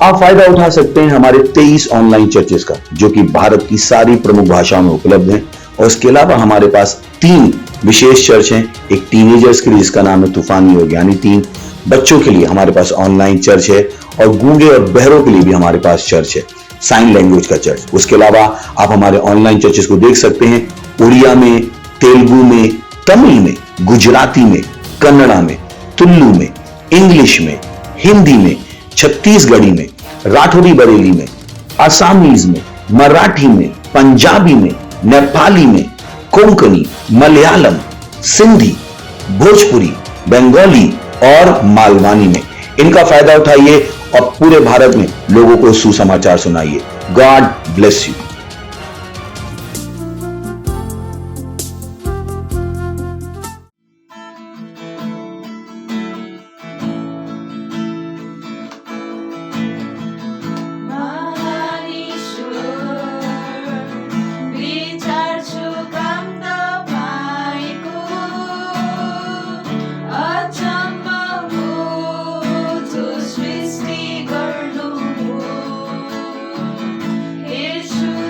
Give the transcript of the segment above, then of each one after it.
आप फायदा उठा सकते हैं हमारे 23 ऑनलाइन चर्चेस का, जो कि भारत की सारी प्रमुख भाषाओं में उपलब्ध हैं। और इसके अलावा हमारे पास 3 विशेष चर्च हैं। एक टीनेजर्स के लिए जिसका नाम है तूफानी योग यानी 3, बच्चों के लिए हमारे पास ऑनलाइन चर्च है, और गूंगे और बहरों के लिए भी हमारे पास चर्च है, साइन लैंग्वेज का चर्च। उसके अलावा आप हमारे ऑनलाइन चर्चेस को देख सकते हैं उड़िया में, तेलुगु में, तमिल में, गुजराती में, कन्नड़ा में, तुलु में, इंग्लिश में, हिंदी में, छत्तीसगढ़ी में, राठौरी बरेली में, असमीज में, मराठी में, पंजाबी में, नेपाली में, कोंकणी, मलयालम, सिंधी, भोजपुरी, बंगाली और मालवानी में। इनका फायदा उठाइए और पूरे भारत में लोगों को सुसमाचार सुनाइए। God bless you. सृष्टि गर्नु हो, येशू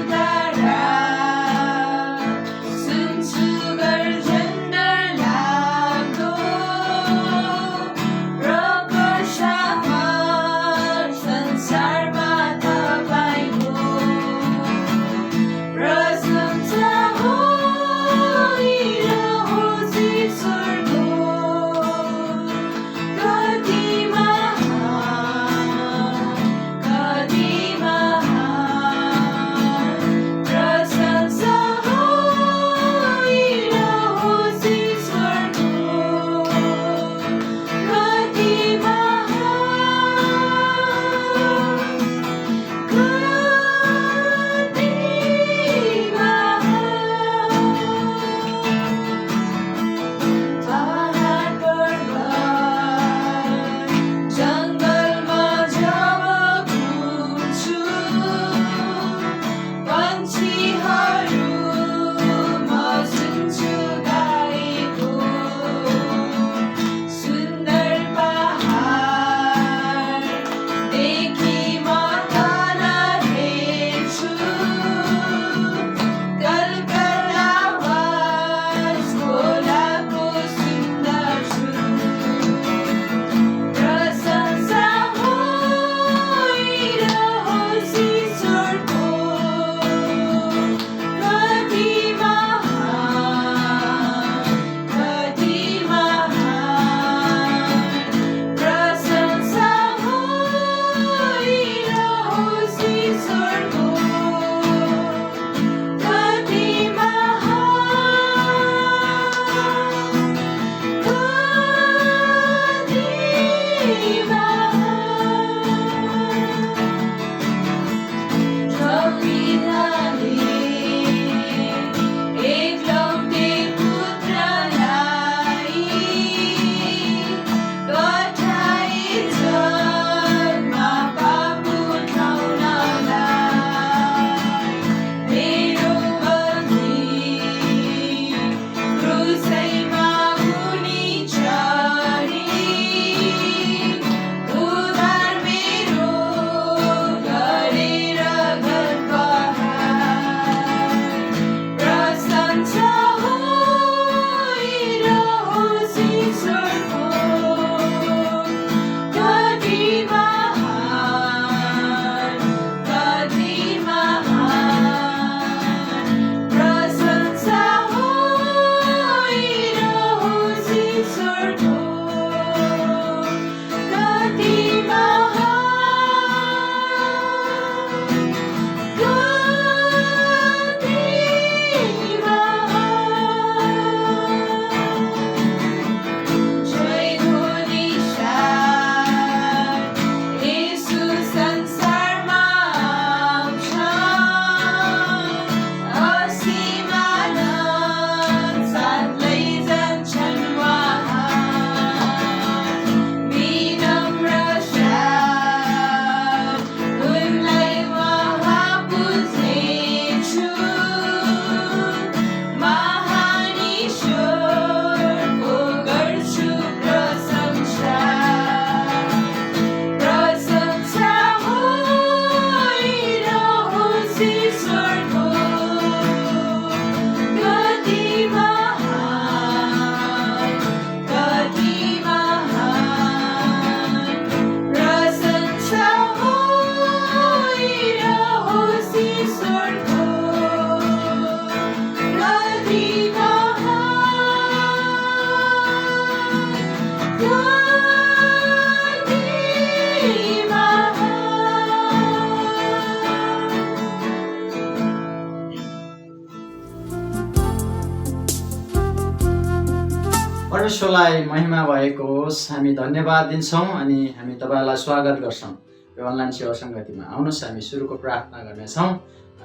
परमेश्वरलाई महिमा भएको होस्। हामी धन्यवाद दिन्छौँ अनि हामी तपाईँलाई स्वागत गर्छौँ यो अनलाइन सेवा सङ्गतिमा। आउनुहोस् हामी सुरुको प्रार्थना गर्नेछौँ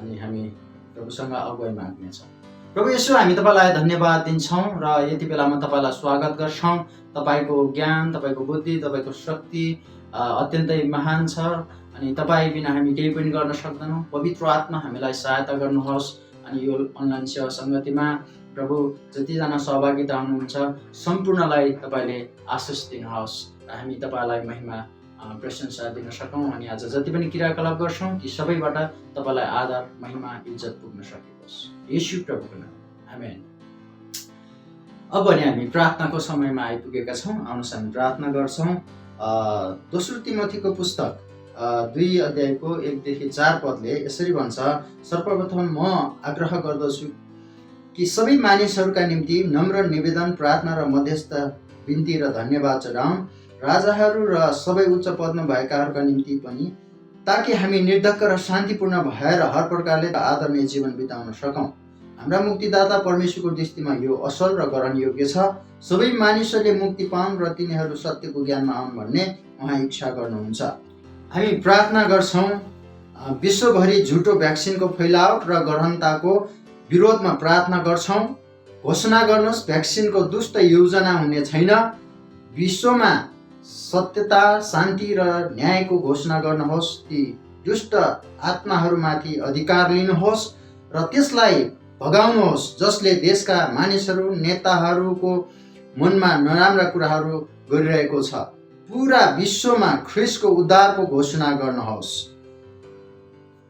अनि हामी प्रभुसँग अगुवाई माग्नेछौँ। प्रभु येशू, हामी तपाईँलाई धन्यवाद दिन्छौँ र यति बेला म तपाईँलाई स्वागत गर्छौँ। तपाईँको ज्ञान, तपाईँको बुद्धि, तपाईँको शक्ति अत्यन्तै महान छ अनि तपाईँ बिना हामी केही पनि गर्न सक्दैनौँ। पवित्र आत्मा हामीलाई सहायता गर्नुहोस् अनि यो अनलाइन सेवा सङ्गतिमा प्रभु जतिजना सहभागिता हुनुहुन्छ सम्पूर्णलाई तपाईँले आशिष दिनुहोस् र हामी तपाईँलाई महिमा प्रशंसा दिन सकौँ अनि आज जति पनि क्रियाकलाप गर्छौँ ती सबैबाट तपाईँलाई आदर, महिमा, इज्जत पुग्न सकोस्। येशू प्रभुको नाम, आमेन। अब भने हामी प्रार्थनाको समयमा आइपुगेका छौँ। आउनुहोस् हामी प्रार्थना गर्छौँ। दोस्रो तिमोथीको पुस्तक 2 अध्यायको 1 देखि 4 पदले यसरी भन्छ, सर्वप्रथम म आग्रह गर्दछु कि सबै मानिसहरूका निम्ति नम्र निवेदन, प्रार्थना र मध्यस्थ बिन्ती र धन्यवाद चढाउँ, राजाहरू र सबै उच्च पदमा भएकाहरूका निम्ति पनि, ताकि हामी निर्धक्क र शान्तिपूर्ण भएर हर प्रकारले आदरणीय जीवन बिताउन सकौँ। हाम्रा मुक्तिदाता परमेश्वरको दृष्टिमा यो असल र ग्रहण योग्य छ। सबै मानिसहरूले मुक्ति पाउन् र तिनीहरू सत्यको ज्ञानमा आउन् भन्ने उहाँ इच्छा गर्नुहुन्छ। हामी प्रार्थना गर्छौँ विश्वभरि झुटो भ्याक्सिनको फैलावट र गहनताको विरोधमा प्रार्थना गर्छौँ। घोषणा गर्नुहोस् भ्याक्सिनको दुष्ट योजना हुने छैन। विश्वमा सत्यता, शान्ति र न्यायको घोषणा गर्नुहोस्। ती दुष्ट आत्माहरूमाथि अधिकार लिनुहोस् र त्यसलाई भगाउनुहोस् जसले देशका मानिसहरू, नेताहरूको मनमा नराम्रा कुराहरू गरिरहेको छ। पुरा विश्वमा ख्रिस्टको उद्धारको घोषणा गर्नुहोस्।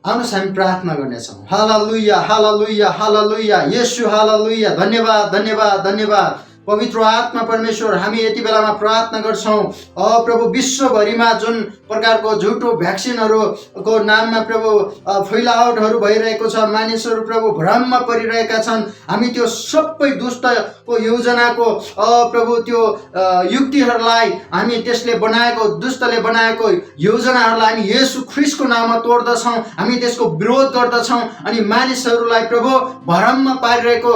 आउनुहोस् हामी प्रार्थना गर्नेछौँ। हालेलुया, हालेलुया, हालेलुया, येशू हालेलुया। धन्यवाद, धन्यवाद, धन्यवाद पवित्र आत्मा परमेश्वर। हामी यति बेलामा प्रार्थना गर्छौँ प्रभु, विश्वभरिमा जुन प्रकारको झुटो भ्याक्सिनहरूको नाममा प्रभु फैलावटहरू भइरहेको छ, मानिसहरू प्रभु भ्रममा परिरहेका छन्। हामी त्यो सबै दुष्टको योजनाको प्रभु त्यो युक्तिहरूलाई हामी त्यसले बनाएको, दुष्टले बनाएको योजनाहरूलाई हामी येशू ख्रिस्टको नाममा तोड्दछौँ। हामी त्यसको विरोध गर्दछौँ अनि मानिसहरूलाई प्रभु भ्रममा पारिरहेको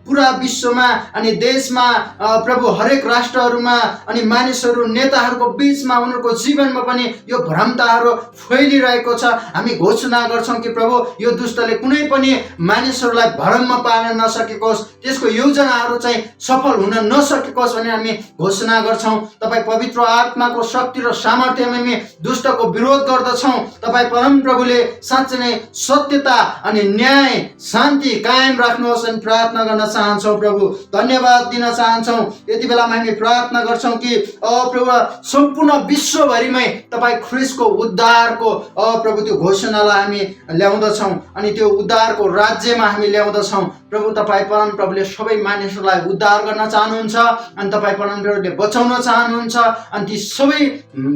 पुरा विश्वमा अनि देशमा प्रभु हरेक राष्ट्रहरूमा अनि मानिसहरू, नेताहरूको बिचमा, उनीहरूको जीवनमा पनि यो भ्रमताहरू फैलिरहेको छ। हामी घोषणा गर्छौँ कि प्रभु यो दुष्टले कुनै पनि मानिसहरूलाई भ्रममा पार्न नसकेकोस्, त्यसको योजनाहरू चाहिँ सफल हुन नसकेकोस् भने हामी घोषणा गर्छौँ। तपाईँ पवित्र आत्माको शक्ति र सामर्थ्यमा हामी दुष्टको विरोध गर्दछौँ। तपाईँ परम प्रभुले साँच्चै नै सत्यता अनि न्याय, शान्ति कायम राख्नुहोस् अनि प्रार्थना गर्न चाहन्छौँ। प्रभु धन्यवाद दिन चाहन्छौँ। यति बेलामा हामी प्रार्थना गर्छौँ कि प्रभु सम्पूर्ण विश्वभरिमै तपाईँ ख्रिस्टको उद्धारको प्रभु त्यो घोषणालाई हामी ल्याउँदछौँ अनि त्यो उद्धारको राज्यमा हामी ल्याउँदछौँ। प्रभु तपाईँ परम प्रभुले सबै मानिसहरूलाई उद्धार गर्न चाहनुहुन्छ अनि तपाईँ परम प्रभुले बचाउन चाहनुहुन्छ अनि ती सबै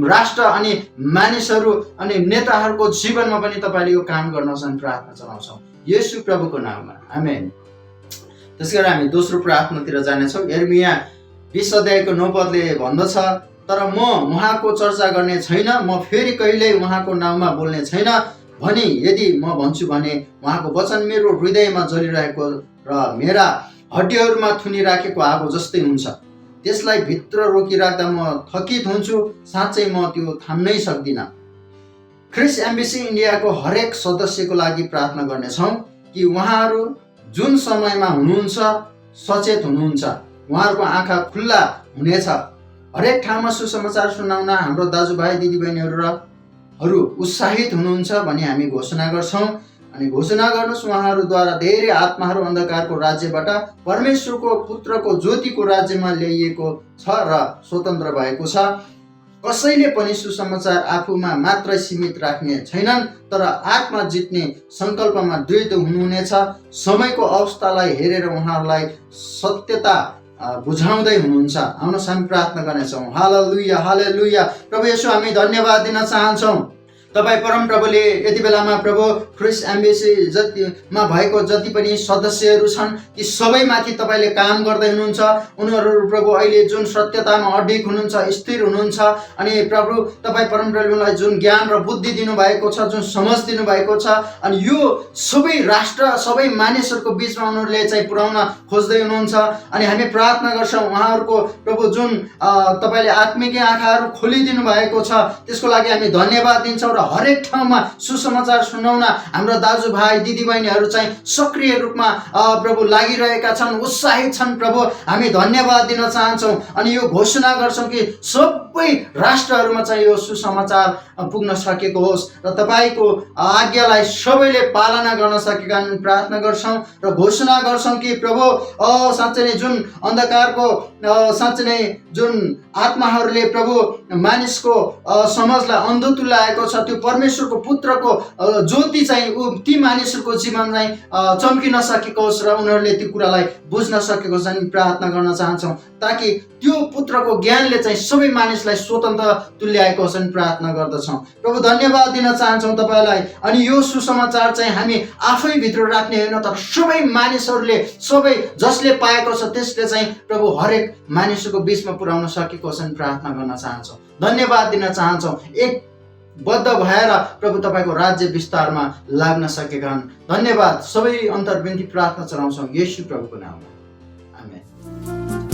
राष्ट्र अनि मानिसहरू अनि नेताहरूको जीवनमा पनि तपाईँले यो काम गर्नुहोस् अनि प्रार्थना चलाउँछौँ येशू प्रभुको नाममा, आमेन। त्यसकारण हामी दोस्रो प्रार्थनातिर जानेछौँ। यिर्मया 20 अध्यायको 9 पदले भन्दछ, तर म उहाँको चर्चा गर्ने छैन, म फेरि कहिल्यै उहाँको नाममा बोल्ने छैन भनी यदि म भन्छु भने उहाँको वचन मेरो हृदयमा जलिरहेको र मेरा हड्डीहरूमा थुनिराखेको आगो जस्तै हुन्छ। त्यसलाई भित्र रोकिराख्दा म थकित हुन्छु, साँच्चै म त्यो थाम्नै सक्दिनँ। ख्रिस्ट एम्बेसी इन्डियाको हरेक सदस्यको लागि प्रार्थना गर्नेछौँ कि उहाँहरू जुन समयमा हुनुहुन्छ सचेत हुनुहुन्छ, उहाँहरूको आँखा खुल्ला हुनेछ। हरेक ठाउँमा सुसमाचार सुनाउन हाम्रो दाजुभाइ दिदीबहिनीहरू उत्साहित हुनुहुन्छ भनी हामी घोषणा गर्छौँ अनि घोषणा गर्नुहोस् उहाँहरूद्वारा धेरै आत्माहरू अन्धकारको राज्यबाट परमेश्वरको पुत्रको ज्योतिको राज्यमा ल्याइएको छ र स्वतन्त्र भएको छ। कसैले पनि सुसमाचार आफूमा मात्रै सीमित राख्ने छैनन्, तर आत्मा जित्ने सङ्कल्पमा दृढ हुनुहुनेछ। समयको अवस्थालाई हेरेर उहाँहरूलाई सत्यता बुझाउँदै हुनुहुन्छ। आउनुहोस् हामी प्रार्थना गर्नेछौँ। हालेलुया, हालेलुया। प्रभु येशू हामी धन्यवाद दिन चाहन्छौँ। तपाईँ परमप्रभुले यति बेलामा प्रभु क्रिस एम्बेसी जतिमा भएको जति पनि सदस्यहरू छन् ती सबैमाथि तपाईँले काम गर्दै हुनुहुन्छ। उनीहरू प्रभु अहिले जुन सत्यतामा अडिग हुनुहुन्छ, स्थिर हुनुहुन्छ अनि प्रभु तपाईँ परमप्रभुलाई जुन ज्ञान र बुद्धि दिनुभएको छ, जुन समझ दिनुभएको छ अनि यो सबै राष्ट्र सबै मानिसहरूको बिचमा उनीहरूले चाहिँ पुर्याउन खोज्दै हुनुहुन्छ। अनि हामी प्रार्थना गर्छौँ उहाँहरूको प्रभु जुन तपाईँले आत्मिक आँखाहरू खोलिदिनु भएको छ त्यसको लागि हामी धन्यवाद दिन्छौँ र हरेक ठाउँमा सुसमाचार सुनाउन हाम्रो दाजुभाइ दिदीबहिनीहरू चाहिँ सक्रिय रूपमा प्रभु लागिरहेका छन्, उत्साहित छन्। प्रभु हामी धन्यवाद दिन चाहन्छौँ अनि यो घोषणा गर्छौँ कि सबै राष्ट्रहरूमा चाहिँ यो सुसमाचार पुग्न सकेको होस् र तपाईँको आज्ञालाई सबैले पालना गर्न सकेका प्रार्थना गर्छौँ र घोषणा गर्छौँ कि प्रभु साँच्चै नै जुन अन्धकारको साँच्चै नै जुन आत्माहरूले प्रभु मानिसको समाजलाई अन्धो तुल्याएको छ त्यो परमेश्वरको पुत्रको ज्योति चाहिँ ती मानिसहरूको जीवन चाहिँ चम्किन सकेको होस् र उनीहरूले त्यो कुरालाई बुझ्न सकेको छ। अनि प्रार्थना गर्न चाहन्छौँ ताकि त्यो पुत्रको ज्ञानले चाहिँ सबै मानिसलाई स्वतन्त्र तुल्याएको होस् अनि प्रार्थना गर्दछौँ। प्रभु धन्यवाद दिन चाहन्छौँ तपाईँलाई। अनि यो सुसमाचार चाहिँ हामी आफै भित्र राख्ने होइन तर सबै मानिसहरूले सबै जसले पाएको छ त्यसले चाहिँ प्रभु हरेक मानिसको बिचमा पुर्याउन सकेको होस् अनि प्रार्थना गर्न चाहन्छौँ, धन्यवाद दिन चाहन्छौँ। एक बद्ध भएर प्रभु तपाईँको राज्य विस्तारमा लाग्न सकेका हुन्। धन्यवाद। सबै अन्तर्विन्ती प्रार्थना चढाउँछौँ येशू प्रभुको नाममा, आमेन।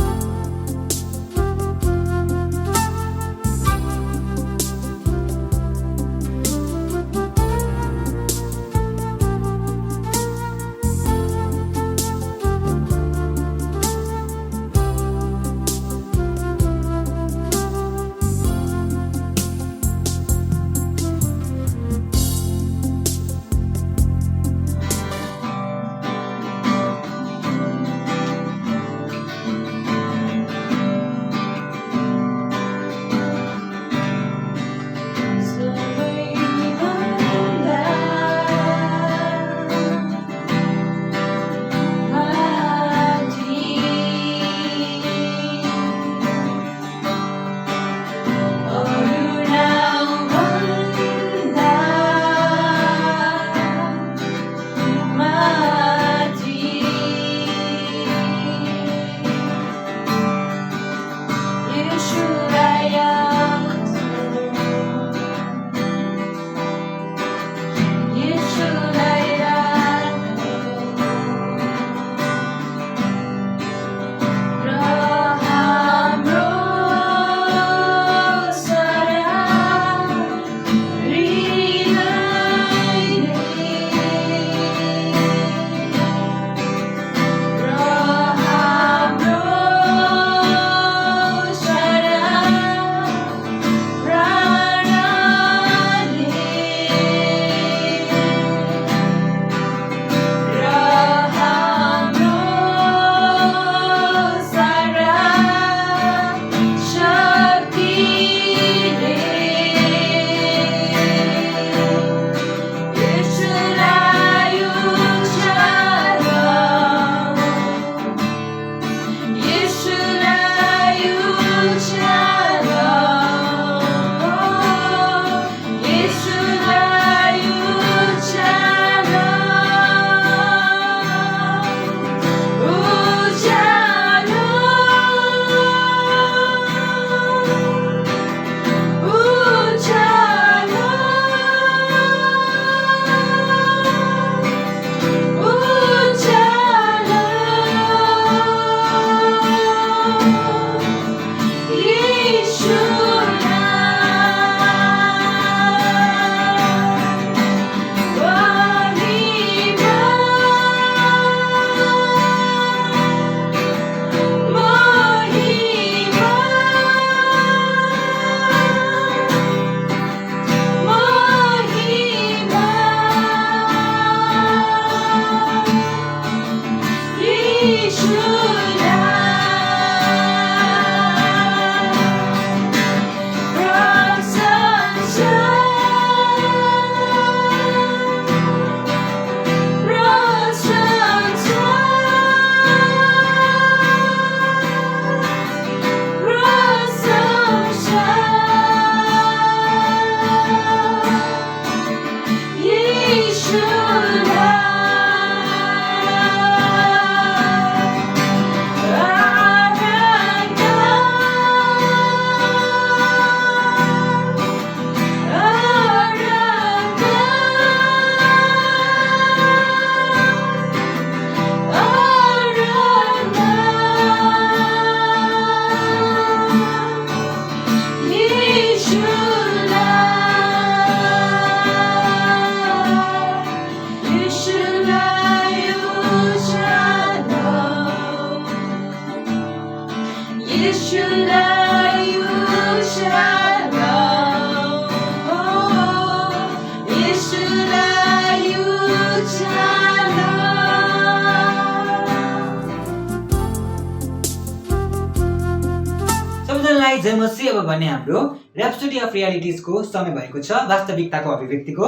सबैजनालाई जय मसी। अब भने हाम्रो ऱ्याप्सोडी अफ रियालिटिजको समय भएको छ, वास्तविकताको अभिव्यक्तिको।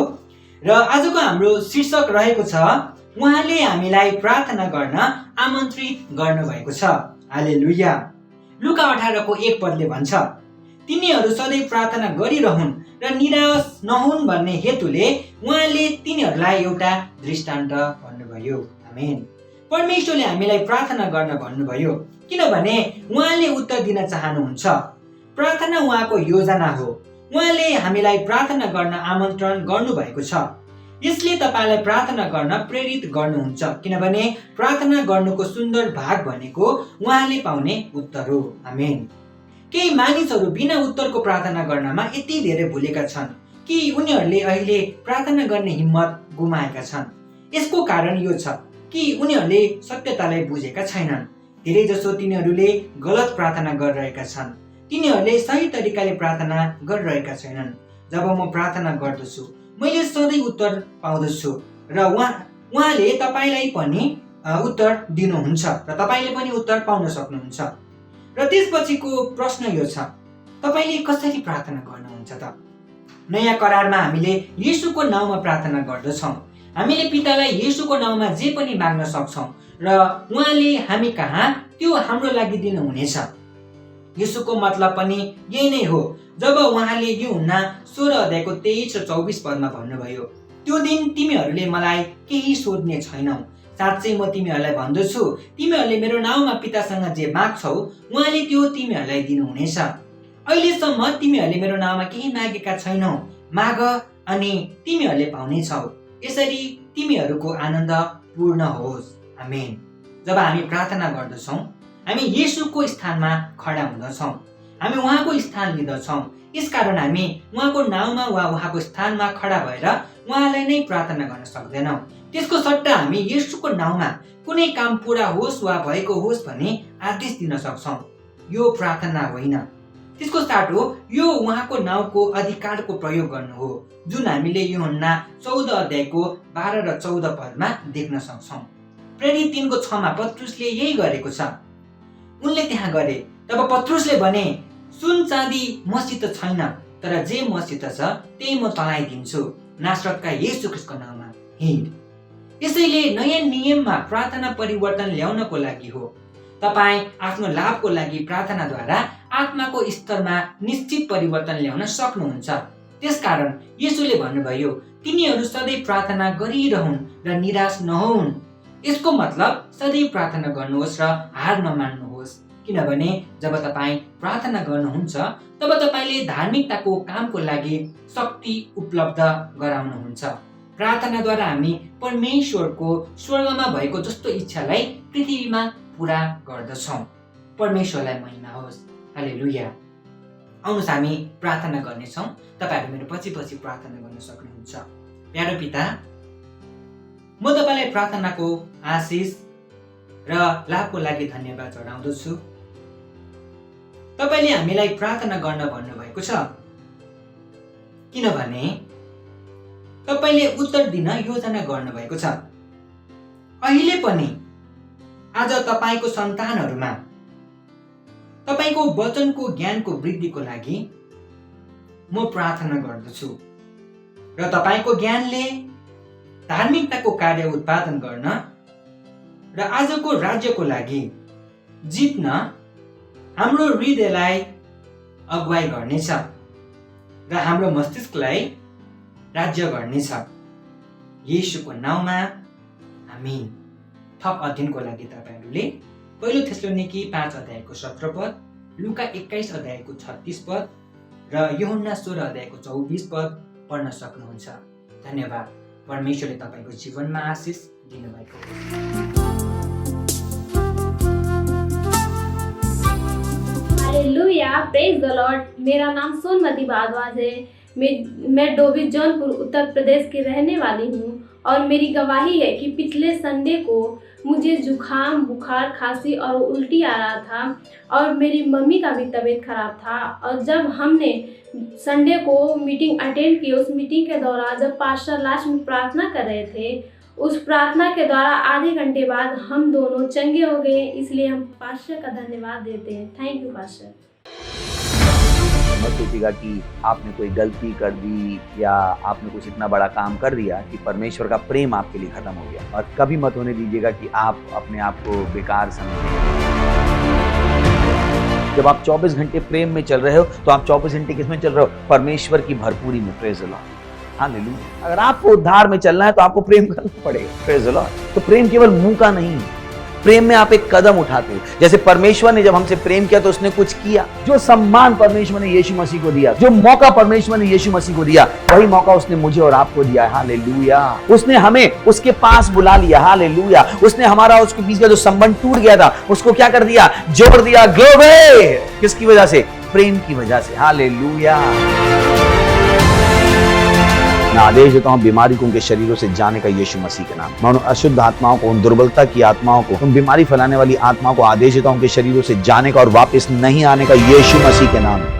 र आजको हाम्रो शीर्षक रहेको छ उहाँले हामीलाई प्रार्थना गर्न आमन्त्रित गर्नुभएको छ। हालेलुया। लुका 18:1 पदले भन्छ, तिनीहरू सधैँ प्रार्थना गरिरहुन् र निराश नहुन् भन्ने हेतुले उहाँले तिनीहरूलाई एउटा दृष्टान्त भन्नुभयो। आमेन। परमेश्वरले हामीलाई प्रार्थना गर्न भन्नुभयो किनभने उहाँले उत्तर दिन चाहनुहुन्छ। प्रार्थना उहाँको योजना हो। उहाँले हामीलाई प्रार्थना गर्न आमन्त्रण गर्नुभएको छ। यसले तपाईलाई प्रार्थना गर्न प्रेरित गर्नुहुन्छ किनभने प्रार्थना गर्नुको सुन्दर भाग भनेको उहाँले पाउने उत्तर हो। आमेन। केही मानिसहरू बिना उत्तरको प्रार्थना गर्नमा यति धेरै भुलेका छन् कि उनीहरूले अहिले प्रार्थना गर्ने हिम्मत गुमाएका छन्। यसको कारण यो छ कि उनीहरूले सत्यतालाई बुझेका छैनन्। धेरै जसो तिनीहरूले गलत प्रार्थना गरिरहेका छन्। तिनीहरूले सही तरिकाले प्रार्थना गरिरहेका छैनन्। जब म प्रार्थना गर्दछु मैले सधैँ उत्तर पाउँदछु र उहाँले तपाईलाई पनि उत्तर दिनुहुन्छ र तपाईले पनि उत्तर पाउन सक्नुहुन्छ। र त्यसपछिको प्रश्न यो छ, तपाईले कसरी प्रार्थना गर्नुहुन्छ त? नयाँ करारमा हामीले येशूको नाउँमा प्रार्थना गर्दछौँ। हामीले पितालाई येशूको नाउँमा जे पनि माग्न सक्छौँ र उहाँले हामी कहाँ त्यो हाम्रो लागि दिनुहुनेछ। येशूको मतलब पनि यही नै हो। जब उहाँले यूहन्ना 16:23 र 24 पदमा भन्नुभयो, त्यो दिन तिमीहरूले मलाई केही सोध्ने छैनौ। साँच्चै म तिमीहरूलाई भन्दछु, तिमीहरूले मेरो नाउँमा पितासँग जे माग्छौ उहाँले त्यो तिमीहरूलाई दिनुहुनेछ। अहिलेसम्म तिमीहरूले मेरो नाउँमा केही मागेका छैनौ। माग अनि तिमीहरूले पाउनेछौ। यसरी तिमीहरूको आनन्द पूर्ण होस्। आमेन। जब हामी प्रार्थना गर्दछौँ हामी येशूको स्थानमा खडा हुँदछौँ। हामी उहाँको स्थान लिँदछौँ। यसकारण हामी उहाँको नाउँमा वा उहाँको स्थानमा खडा भएर उहाँलाई नै प्रार्थना गर्न सक्दैनौँ। त्यसको सट्टा हामी येशूको नाउँमा कुनै काम पूरा होस् वा भएको होस् भन्ने आदेश दिन सक्छौँ। यो प्रार्थना होइन। त्यसको साटो यो उहाँको नाउँको अधिकारको प्रयोग गर्नु हो, जुन हामीले यूहन्ना 14:12 र 14 पदमा देख्न सक्छौँ। प्रेरित 3:6 पत्रुसले यही गरेको छ। उनले त्यहाँ गरे। तब पत्रुसले भने, सुन चाँदी मसित छैन, तर जे मसित छ त्यही म तँलाई दिन्छु। नासरतका येशू ख्रीष्टको नाममा हिँड। यसैले नयाँ नियममा प्रार्थना परिवर्तन ल्याउनको लागि हो। तपाईँ आफ्नो लाभको लागि प्रार्थनाद्वारा आत्माको स्तरमा निश्चित परिवर्तन ल्याउन सक्नुहुन्छ। त्यसकारण येशूले भन्नुभयो, तिनीहरू सधैँ प्रार्थना गरिरहुन् र निराश नहोउन्। यसको मतलब सधैँ प्रार्थना गर्नुहोस् र हार नमान्नुहोस्। किनभने जब तपाईँ प्रार्थना गर्नुहुन्छ तब तपाईँले धार्मिकताको कामको लागि शक्ति उपलब्ध गराउनुहुन्छ। प्रार्थनाद्वारा हामी परमेश्वरको स्वर्गमा भएको जस्तो इच्छालाई पृथ्वीमा पूरा गर्दछौँ। परमेश्वरलाई महिमा होस्। हालेलुया। आउनुहोस् हामी प्रार्थना गर्नेछौँ। तपाईँहरू मेरो पछि प्रार्थना गर्न सक्नुहुन्छ। प्यारो पिता, म तपाईँलाई प्रार्थनाको आशिष र लाभको लागि धन्यवाद चढाउँदछु। तपाईँले हामीलाई प्रार्थना गर्न भन्नुभएको छ किनभने तपाईँले उत्तर दिन योजना गर्नुभएको छ। अहिले पनि आज तपाईँको सन्तानहरूमा तपाईँको वचनको ज्ञानको वृद्धिको लागि म प्रार्थना गर्दछु र तपाईँको ज्ञानले धार्मिकताको कार्य उत्पादन गर्न र आजको राज्यको लागि जित्न हाम्रो हृदयलाई अगुवाई गर्नेछ र हाम्रो मस्तिष्कलाई राज्य गर्नेछ। येशूको नाउँमा आमीन। थप अध्ययनको लागि तपाईहरूले 1 थेसलोनिकी 5:17 पद, लुका 21:36 पद र यूहन्ना 16:24 पद पढ्न सक्नुहुन्छ। धन्यवाद। परमेश्वरले तपाईको जीवनमा आशिष दिनुभएको हो। हालेलुया, प्रेज द लॉर्ड। मेरा नाम सोनमती भारद्वाज है। मैं डोभी जौनपुर उत्तर प्रदेश की रहने वाली हूँ और मेरी गवाही है कि पिछले संडे को मुझे जुखाम, बुखार, खांसी और उल्टी आ रहा था और मेरी मम्मी का भी तबीयत खराब था। और जब हमने संडे को मीटिंग अटेंड की, उस मीटिंग के दौरान जब पास्टर लास्ट में प्रार्थना कर रहे थे, उस प्रार्थना के द्वारा आधे घंटे बाद हम दोनों चंगे हो गए। इसलिए हम पास्टर का धन्यवाद देते हैं। Thank you pastor. मत सोचिएगा कि आपने कोई गलती कर दी या आपने कुछ इतना बड़ा काम कर दिया कि परमेश्वर का प्रेम आपके लिए खत्म हो गया। और कभी मत होने दीजिएगा कि आप अपने आप को बेकार समझें। जब आप 24 घंटे प्रेम में चल रहे हो तो आप 24 घंटे किस में चल रहे हो? परमेश्वर की भरपूरी में। प्रेज द लॉर्ड, हालेलुया। अगर आपको उद्धार में चलना है तो आपको प्रेम करना पड़ेगा। प्रेज द लॉर्ड। तो प्रेम केवल मुंह का नहीं, प्रेम में आप एक कदम उठाते हो। जैसे परमेश्वर ने जब हमसे प्रेम किया तो उसने कुछ किया। जो सम्मान परमेश्वर ने यीशु मसीह को दिया, जो मौका परमेश्वर ने यीशु मसीह को दिया, वही मौका उसने मुझे और आपको दिया। हालेलुया। उसने हमें उसके पास बुला लिया। हालेलुया। उसने हमारा उसके बीच का जो संबंध टूट गया था उसको क्या कर दिया? जोड़ दिया। ग्लोरी। किसकी वजह से? प्रेम की वजह से। हालेलुया। मैं आदेश देता हूं बीमारी को उनके शरीरों से जाने का यीशु मसीह के नाम। मैं उन अशुद्ध आत्माओं को, उन दुर्बलता की आत्माओं को, उन बीमारी फैलाने वाली आत्माओं को आदेश देता हूं उनके शरीरों से जाने का और वापस नहीं आने का यीशु मसीह के नाम।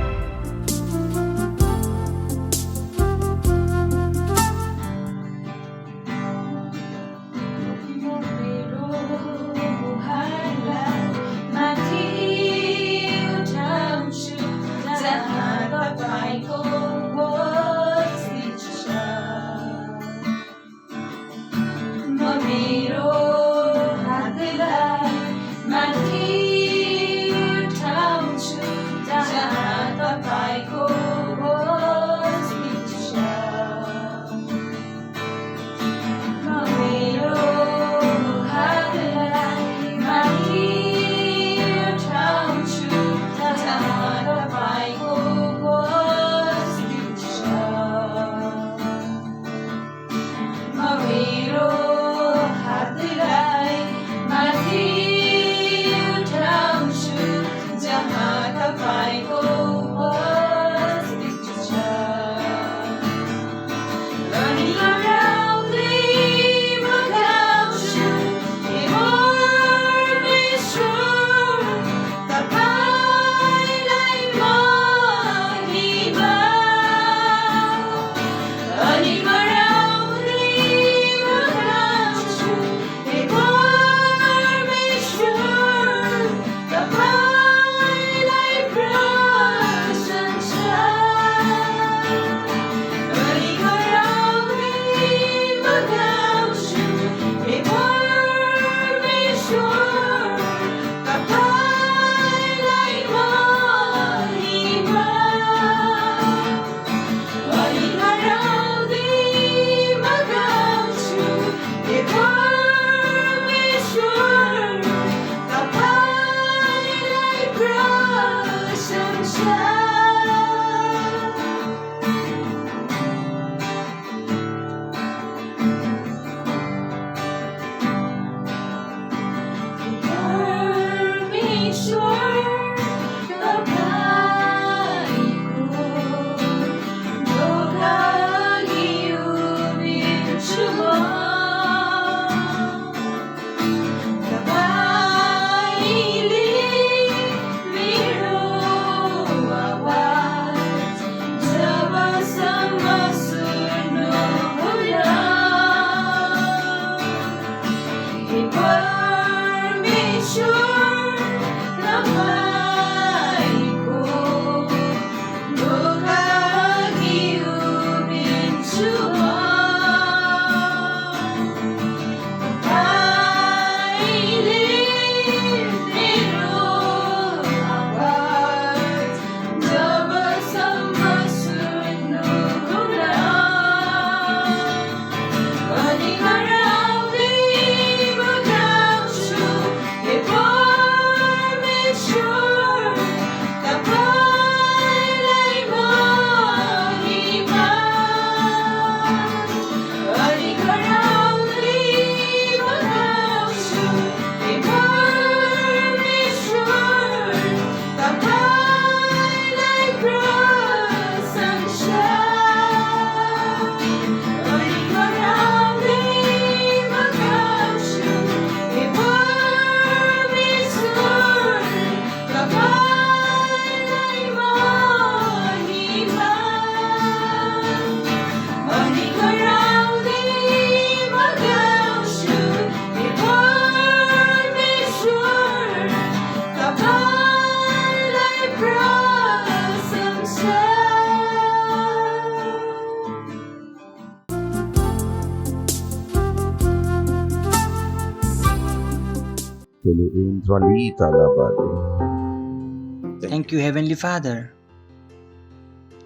थ्याङ्क यू हेभेनली फादर,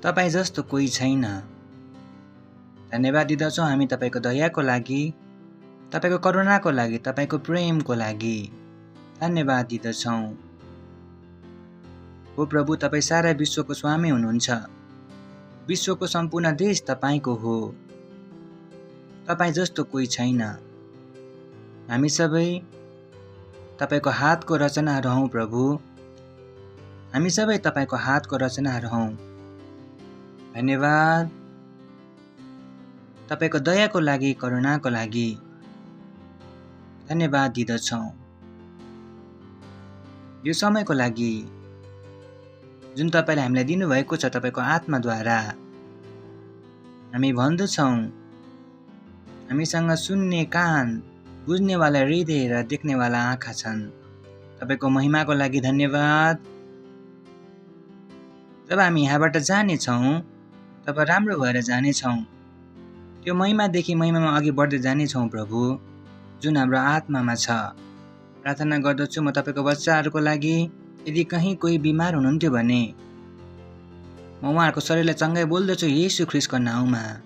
तपाईँ जस्तो कोही छैन। धन्यवाद दिँदछौँ हामी तपाईँको दयाको लागि, तपाईँको करुणाको लागि, तपाईँको प्रेमको लागि धन्यवाद दिँदछौँ। हो प्रभु, तपाईँ सारा विश्वको स्वामी हुनुहुन्छ। विश्वको सम्पूर्ण देश तपाईँको हो। तपाईँ जस्तो कोही छैन। हामी सबै तपाईँको हातको रचनाहरू हौँ प्रभु। हामी सबै तपाईँको हातको रचनाहरू हौँ। धन्यवाद तपाईँको दयाको लागि, करुणाको लागि धन्यवाद दिँदछौँ। यो समयको लागि जुन तपाईँले हामीलाई दिनुभएको छ तपाईँको आत्माद्वारा, हामी भन्दछौँ हामीसँग सुन्ने कान, बुझ्नेवाला हृदय र देख्नेवाला आँखा छन्। तपाईँको महिमाको लागि धन्यवाद। जब हामी यहाँबाट जानेछौँ तब राम्रो भएर जानेछौँ। त्यो महिमादेखि महिमामा अघि बढ्दै जानेछौँ प्रभु, जुन हाम्रो आत्मामा छ। प्रार्थना गर्दछु म तपाईँको बच्चाहरूको लागि, यदि कहीँ कोही बिमार हुनुहुन्थ्यो भने म उहाँहरूको शरीरलाई चङ्गाई बोल्दछु येशू ख्रीष्टको नाउँमा।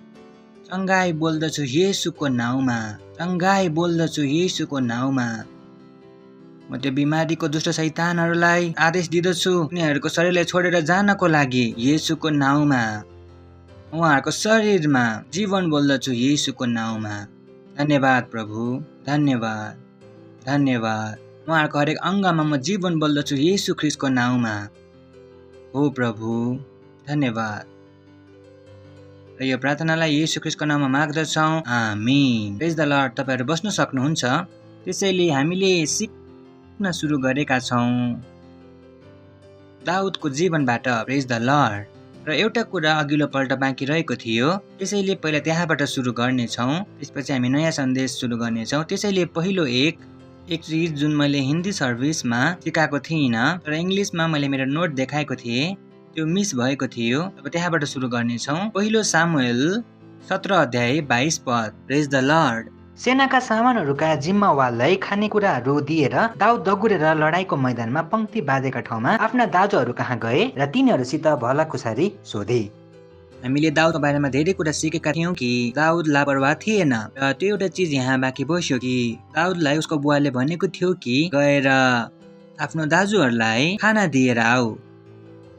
चङ्गाई बोल्दछु येशूको नाउँमा। चङ्गाई बोल्दछु येशूको नाउँमा। म त्यो बिमारीको दुष्ट शैतानहरूलाई आदेश दिँदछु उनीहरूको शरीरलाई छोडेर जानको लागि येशूको नाउँमा। उहाँहरूको शरीरमा जीवन बोल्दछु येशूको नाउँमा। धन्यवाद प्रभु, धन्यवाद, धन्यवाद। उहाँहरूको हरेक अङ्गमा म जीवन बोल्दछु येशू ख्रीष्टको नाउँमा। हो प्रभु, धन्यवाद। र यो प्रार्थनालाई येशू ख्रीष्टको नाममा माग्दछौँ, आमीन। प्रेज द लर्ड। तपाईँहरू बस्न सक्नुहुन्छ। त्यसैले हामीले सिक्न सुरु गरेका छौँ दाउदको जीवनबाट। प्रेज द लर्ड। र एउटा कुरा अघिल्लो पल्ट बाँकी रहेको थियो, त्यसैले पहिला त्यहाँबाट सुरु गर्नेछौँ। त्यसपछि हामी नयाँ सन्देश सुरु गर्नेछौँ। त्यसैले पहिलो एक चिज जुन मैले हिन्दी सर्भिसमा सिकाएको थिइनँ तर इङ्ग्लिसमा मैले मेरो नोट देखाएको थिएँ, त्यो मिस भएको थियो। अब त्यहाँबाट सुरु गर्नेछौँ। पहिलो सामुएल 17 अध्याय 22 पद। प्रेज द लर्ड। सेनाका सामानहरूका जिम्मावाललाई खानेकुराहरू दिएर दाउद दगुरेर लडाईँको मैदानमा पंक्ति बाँधेका ठाउँमा आफ्ना दाजुहरू कहाँ गए र तिनीहरूसित भलाकुसारी सोधे। हामीले दाउदको बारेमा धेरै कुरा सिकेका थियौँ कि दाउद लापरवाह थिएन। र त्यो एउटा चिज यहाँ बाँकी बस्यो कि दाउदलाई उसको बुवाले भनेको थियो कि गएर आफ्नो दाजुहरूलाई खाना दिएर आऊ।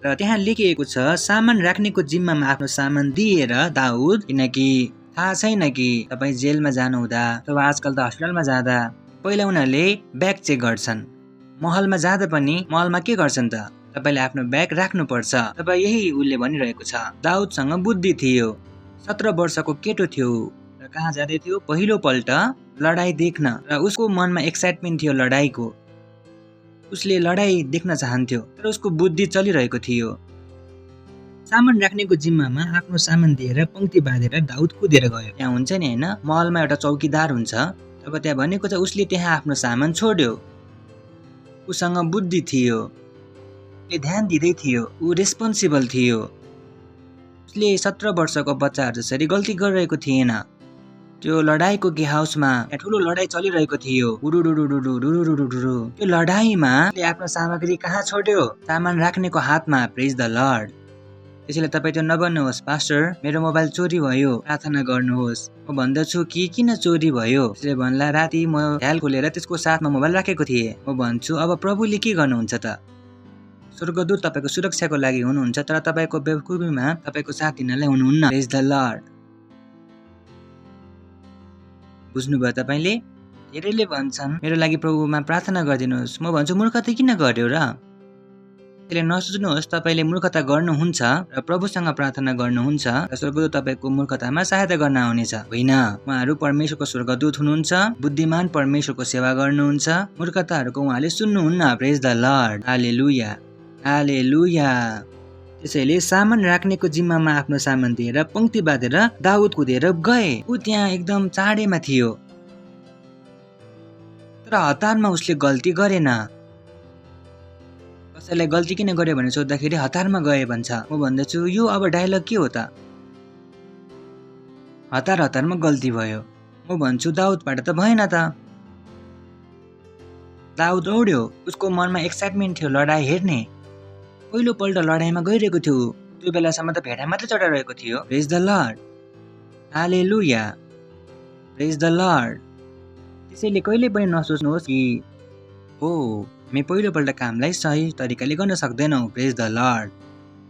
र त्यहाँ लेखिएको छ सामान राख्नेको जिम्मामा आफ्नो सामान दिएर दाउद, किनकि थाहा छैन कि तपाईँ जेलमा जानु हुँदा अथवा आजकल त हस्पिटलमा जाँदा पहिला उनीहरूले ब्याग चेक गर्छन्। महलमा जाँदा पनि महलमा के गर्छन् त, तपाईँले आफ्नो ब्याग राख्नुपर्छ। तपाईँ यही उसले भनिरहेको छ। दाउदसँग बुद्धि थियो। 17 वर्षको केटो थियो र कहाँ जाँदै थियो, पहिलो पल्ट लडाई देख्न। र उसको मनमा एक्साइटमेन्ट थियो लडाईको। उसले लडाई देख्न चाहन्थ्यो तर उसको बुद्धि चलिरहेको थियो। सामान राख्नेको जिम्मामा आफ्नो सामान दिएर पंक्ति बाँधेर दाउद कुदेर गयो। त्यहाँ हुन्छ नि होइन, महलमा एउटा चौकीदार हुन्छ। अब त्यहाँ भनेको छ उसले त्यहाँ आफ्नो सामान छोड्यो। उसँग बुद्धि थियो, उसले ध्यान दिँदै थियो, ऊ रेस्पोन्सिबल थियो। उसले 17 वर्षको बच्चाहरू जसरी गल्ती गरिरहेको थिएन। त्यो लडाईको गे हाउसमा ठुलो लडाई चलिरहेको थियो। त्यो लडाईमा आफ्नो सामग्री कहाँ छोड्यो, सामान राख्नेको हातमा। प्रेज द लर्ड। त्यसैले तपाईँ त्यो नबन्नुहोस्, पास्टर मेरो मोबाइल चोरी भयो, प्रार्थना गर्नुहोस्। म भन्दछु कि किन चोरी भयो। त्यसले भन्ला राति म ढ्याल खोलेर त्यसको साथमा मोबाइल राखेको थिएँ। म भन्छु अब प्रभुले के गर्नुहुन्छ त, स्वर्गदूत तपाईँको सुरक्षाको लागि हुनुहुन्छ तर तपाईँको बेवकुफीमा तपाईँको साथ दिनलाई हुनुहुन्न। प्रेज द लर्ड। बुझ्नुभयो तपाईँले? धेरैले भन्छन् मेरो लागि प्रभुमा प्रार्थना गरिदिनुहोस्। म भन्छु मूर्खता किन गर्यो र। त्यसले नसोच्नुहोस् तपाईँले मूर्खता गर्नुहुन्छ र प्रभुसँग प्रार्थना गर्नुहुन्छ र स्वर्गदूत तपाईँको मूर्खतामा सहायता गर्न आउनेछ। होइन, उहाँहरू परमेश्वरको स्वर्गदूत हुनुहुन्छ, बुद्धिमान परमेश्वरको सेवा गर्नुहुन्छ। मूर्खताहरूको उहाँले सुन्नुहुन्न। प्रेज द लर्ड। हालेलुया, हालेलुया। त्यसैले सामान राख्नेको जिम्मामा आफ्नो सामान दिएर पंक्ति बाँधेर दाउद कुदेर गए। ऊ त्यहाँ एकदम चाँडेमा थियो तर हतारमा उसले गल्ती गरेन। कसैलाई गल्ती किन गर्यो भने सोद्धाखेरि हतारमा गए भन्छ। म भन्दछु यो अब डायलग के हो त, हतारमा गल्ती भयो। म भन्छु दाउदबाट त भएन त। दाउद दौड्यो। उसको मनमा एक्साइटमेन्ट थियो लडाइँ हेर्ने। पहिलोपल्ट लडाइँमा गइरहेको थियो। त्यो बेलासम्म त भेडा मात्रै चढाइरहेको थियो। Praise the Lord, hallelujah, praise the Lord. त्यसैले कहिले पनि नसोच्नुहोस् कि हो हामी पहिलोपल्ट कामलाई सही तरिकाले गर्न सक्दैनौँ। प्रेज द लर्ड।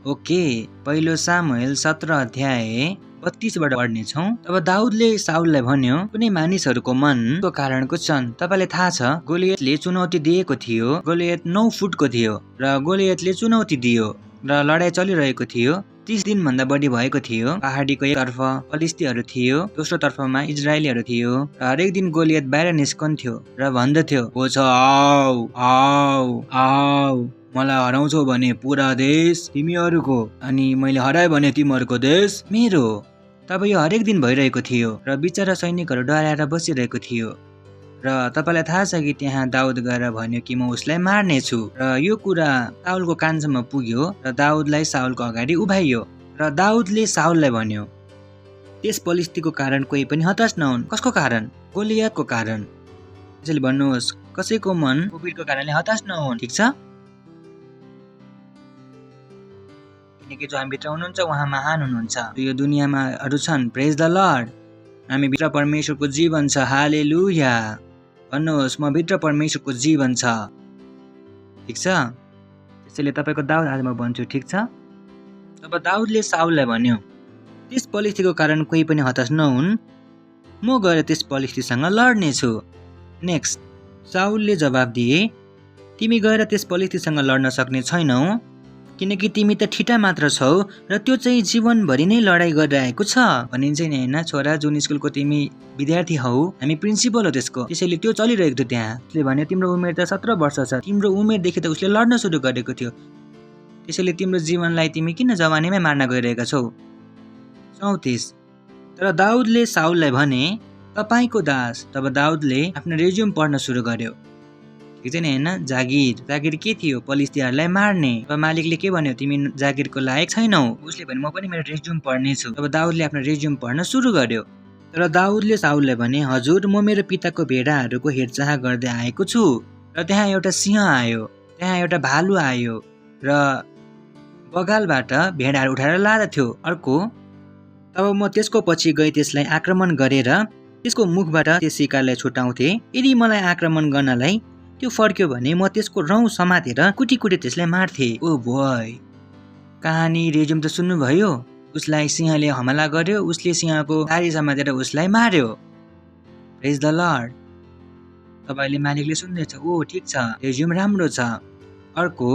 ओके, पहिलो सामुएल 17 अध्याय 32बाट पढ्नेछौँ। तब दाउदले साउललाई भन्यो, कुनै मानिसहरूको मनको कारणको छन्। तपाईँलाई थाहा छ गोलियतले चुनौती दिएको थियो। गोलियत 9 फुटको थियो र गोलियतले चुनौती दियो र लडाइँ चलिरहेको थियो। 30 दिनभन्दा बढी भएको थियो। पहाडीको एकतर्फ फलिस्तीहरू थियो, दोस्रो तर्फमा इजरायलीहरू थियो र हरेक दिन गोलियत बाहिर निस्कन्थ्यो र भन्दथ्यो, ओ छ आऊ आऊ आऊ, मलाई हराउँछौ भने पुरा देश तिमीहरूको, अनि मैले हराएँ भने तिमीहरूको देश मेरो। तब यो हरेक दिन भइरहेको थियो र बिचरा सैनिकहरू डराएर बसिरहेको थियो। र तपाईँलाई थाहा छ कि त्यहाँ दाउद गएर भन्यो कि म उसलाई मार्नेछु। र यो कुरा साउलको कानसम्म पुग्यो र दाउदलाई साउलको अगाडि उभाइयो। र दाउदले साउललाई भन्यो, त्यस फलिस्तीको कारण कोही पनि हताश नहुन्। कसको कारण? गोलियतको कारण। त्यसैले भन्नुहोस्, कसैको मन कोभिडको कारणले हताश नहुन्। ठिक छ? किनकि जो हामीभित्र हुनुहुन्छ उहाँ महान हुनुहुन्छ। यो दुनियाँमा अरू छन्। प्रेज द लर्ड। हामी भित्र परमेश्वरको जीवन छ। हालेलुया। भन्नुहोस्, म भित्र परमेश्वरको जीवन छ। ठिक छ? त्यसैले तपाईँको दाउद आज म भन्छु। ठिक छ? तब दाउदले साउललाई भन्यो, त्यस फलिस्तीको कारण कोही पनि हताश नहुन्, म गएर त्यस फलिस्तीसँग लड्नेछु। नेक्स्ट, साउलले जवाब दिए, तिमी गएर त्यस फलिस्तीसँग लड्न सक्ने छैनौ, किनकि तिमी त ठिटा मात्र छौ र त्यो चाहिँ जीवनभरि नै लडाइँ गरिरहेको छ। भनिन्छ नि होइन, छोरा जुन स्कुलको तिमी विद्यार्थी हौ, हामी प्रिन्सिपल हो त्यसको। त्यसैले त्यो चलिरहेको थियो त्यहाँ। उसले भन्यो, तिम्रो उमेर त 17 वर्ष छ। तिम्रो उमेरदेखि त उसले लड्न सुरु गरेको थियो। त्यसैले तिम्रो जीवनलाई तिमी किन जवानीमै मार्न गइरहेका छौ? 34। तर दाउदले साउललाई भने, तपाईँको दास। तब दाउदले आफ्नो रेज्युम पढ्न सुरु गर्यो। ठिक छ नि होइन? जागिर के थियो? फलिस्तीहरूलाई मार्ने। अब मालिकले के भन्यो, तिमी जागिरको लायक छैनौ। उसले भन्यो, म पनि मेरो रेज्युम पढ्नेछु। तब दाउदले आफ्नो रेज्युम पढ्न सुरु गर्यो। तर दाउदले साउललाई भने, हजुर, म मेरो पिताको भेडाहरूको हेरचाह गर्दै आएको छु र त्यहाँ एउटा सिंह आयो, त्यहाँ एउटा भालु आयो र बगालबाट भेडाहरू उठाएर लाँदथ्यो। अर्को, तब म त्यसको पछि गई त्यसलाई आक्रमण गरेर त्यसको मुखबाट त्यस शिकारलाई छुटाउँथे। यदि मलाई आक्रमण गर्नलाई त्यो फर्क्यो भने म त्यसको रौँ समातेर कुटी त्यसलाई मार्थे। ओ बोय, कहानी रेज्युम त सुन्नुभयो? उसलाई सिंहले हमला गर्यो, उसले सिंहको दारी समातेर उसलाई मार्यो। प्रेज द लर्ड। तपाईँले मालिकले सुन्दैछ, ओ ठिक छ, रेज्युम राम्रो छ। अर्को,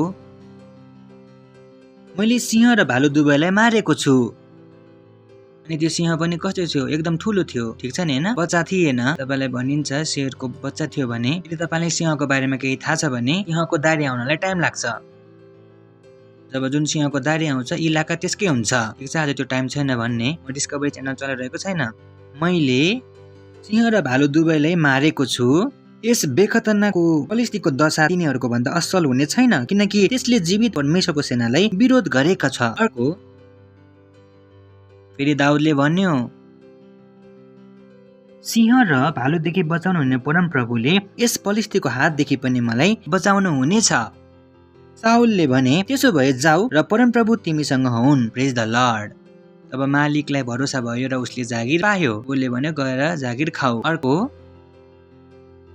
मैले सिंह र भालु दुवैलाई मारेको छु। अनि त्यो सिंह पनि कस्तो थियो? एकदम ठुलो थियो। ठिक छ नि होइन? बच्चा थिएन। तपाईँलाई भनिन्छ शेरको बच्चा थियो भने, यदि तपाईँलाई सिंहको बारेमा केही थाहा छ भने सिंहको दारी आउनलाई टाइम लाग्छ। जब जुन सिंहको दारी आउँछ इलाका त्यसकै हुन्छ। ठिक छ? आज त्यो टाइम छैन भन्ने, म डिस्कभरी च्यानल चलाइरहेको छैन। मैले सिंह र भालु दुवैलाई मारेको छु। यस बेखतरनाकको फलिस्तीको दशा तिनीहरूको भन्दा असल हुने छैन, किनकि त्यसले जीवित परमेश्वरको सेनालाई विरोध गरेका छ। अर्को, फेरि दाउदले भन्यो, सिंह र भालुदेखि बचाउनु हुने परमप्रभुले यस फलिस्तीको हातदेखि पनि मलाई बचाउनु हुनेछ। साउलले भने, त्यसो भए जाऊ र परमप्रभु तिमीसँग हुन्। प्रेज द लर्ड। तब मालिकलाई भरोसा भयो र उसले जागिर पायो। उसले भन्यो, गएर जागिर खाऊ। अर्को,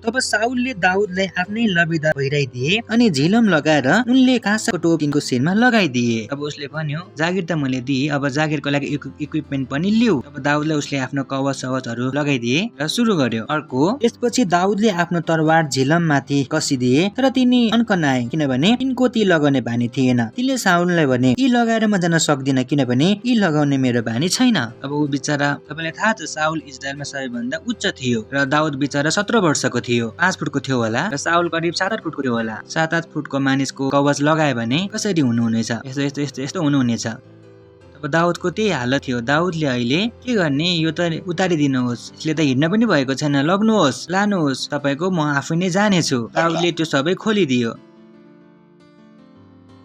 तब साउलले दाउदलाई आफ्नै लबेदा पहिराइदिए अनि झिलम लगाएर उनले काँसाको टोप तिनको शिरमा लगाइदिए। अब उसले भन्यो, जागिर त मैले दिए, अब जागिरको लागि इक्विपमेन्ट पनि लिऊ। अब दाउदलाई उसले आफ्नो कवच सवचहरू लगाइदिए र सुरु गर्यो। अर्को, त्यसपछि दाउदले आफ्नो तरवार झिलममाथि कसिदिए, तर तिनी अन्कनाए, किनभने तिनको ती लगाउने बानी थिएन। तिनले साउललाई भने, यी लगाएर म जान सक्दिन, किनभने यी लगाउने मेरो बानी छैन। अब ऊ बिचरा, तपाईँलाई थाहा छ साउल इजरायलमा सबैभन्दा उच्च थियो र दाउद बिचरा 17 वर्षको थियो। 5 फुटको थियो होला र साउल करिब 7-8 फुटको थियो होला। 7-8 फुटको मानिसको कवच लगायो भने कसरी हुनुहुनेछ? यस्तो हुनुहुनेछ। अब दाउदको त्यही हालत थियो। दाउदले अहिले के गर्ने? यो त उतारिदिनुहोस्, यसले त हिँड्न पनि भएको छैन, लग्नुहोस्, लानुहोस्, तपाईँको म आफै नै जानेछु। दाउदले त्यो सबै खोलिदियो।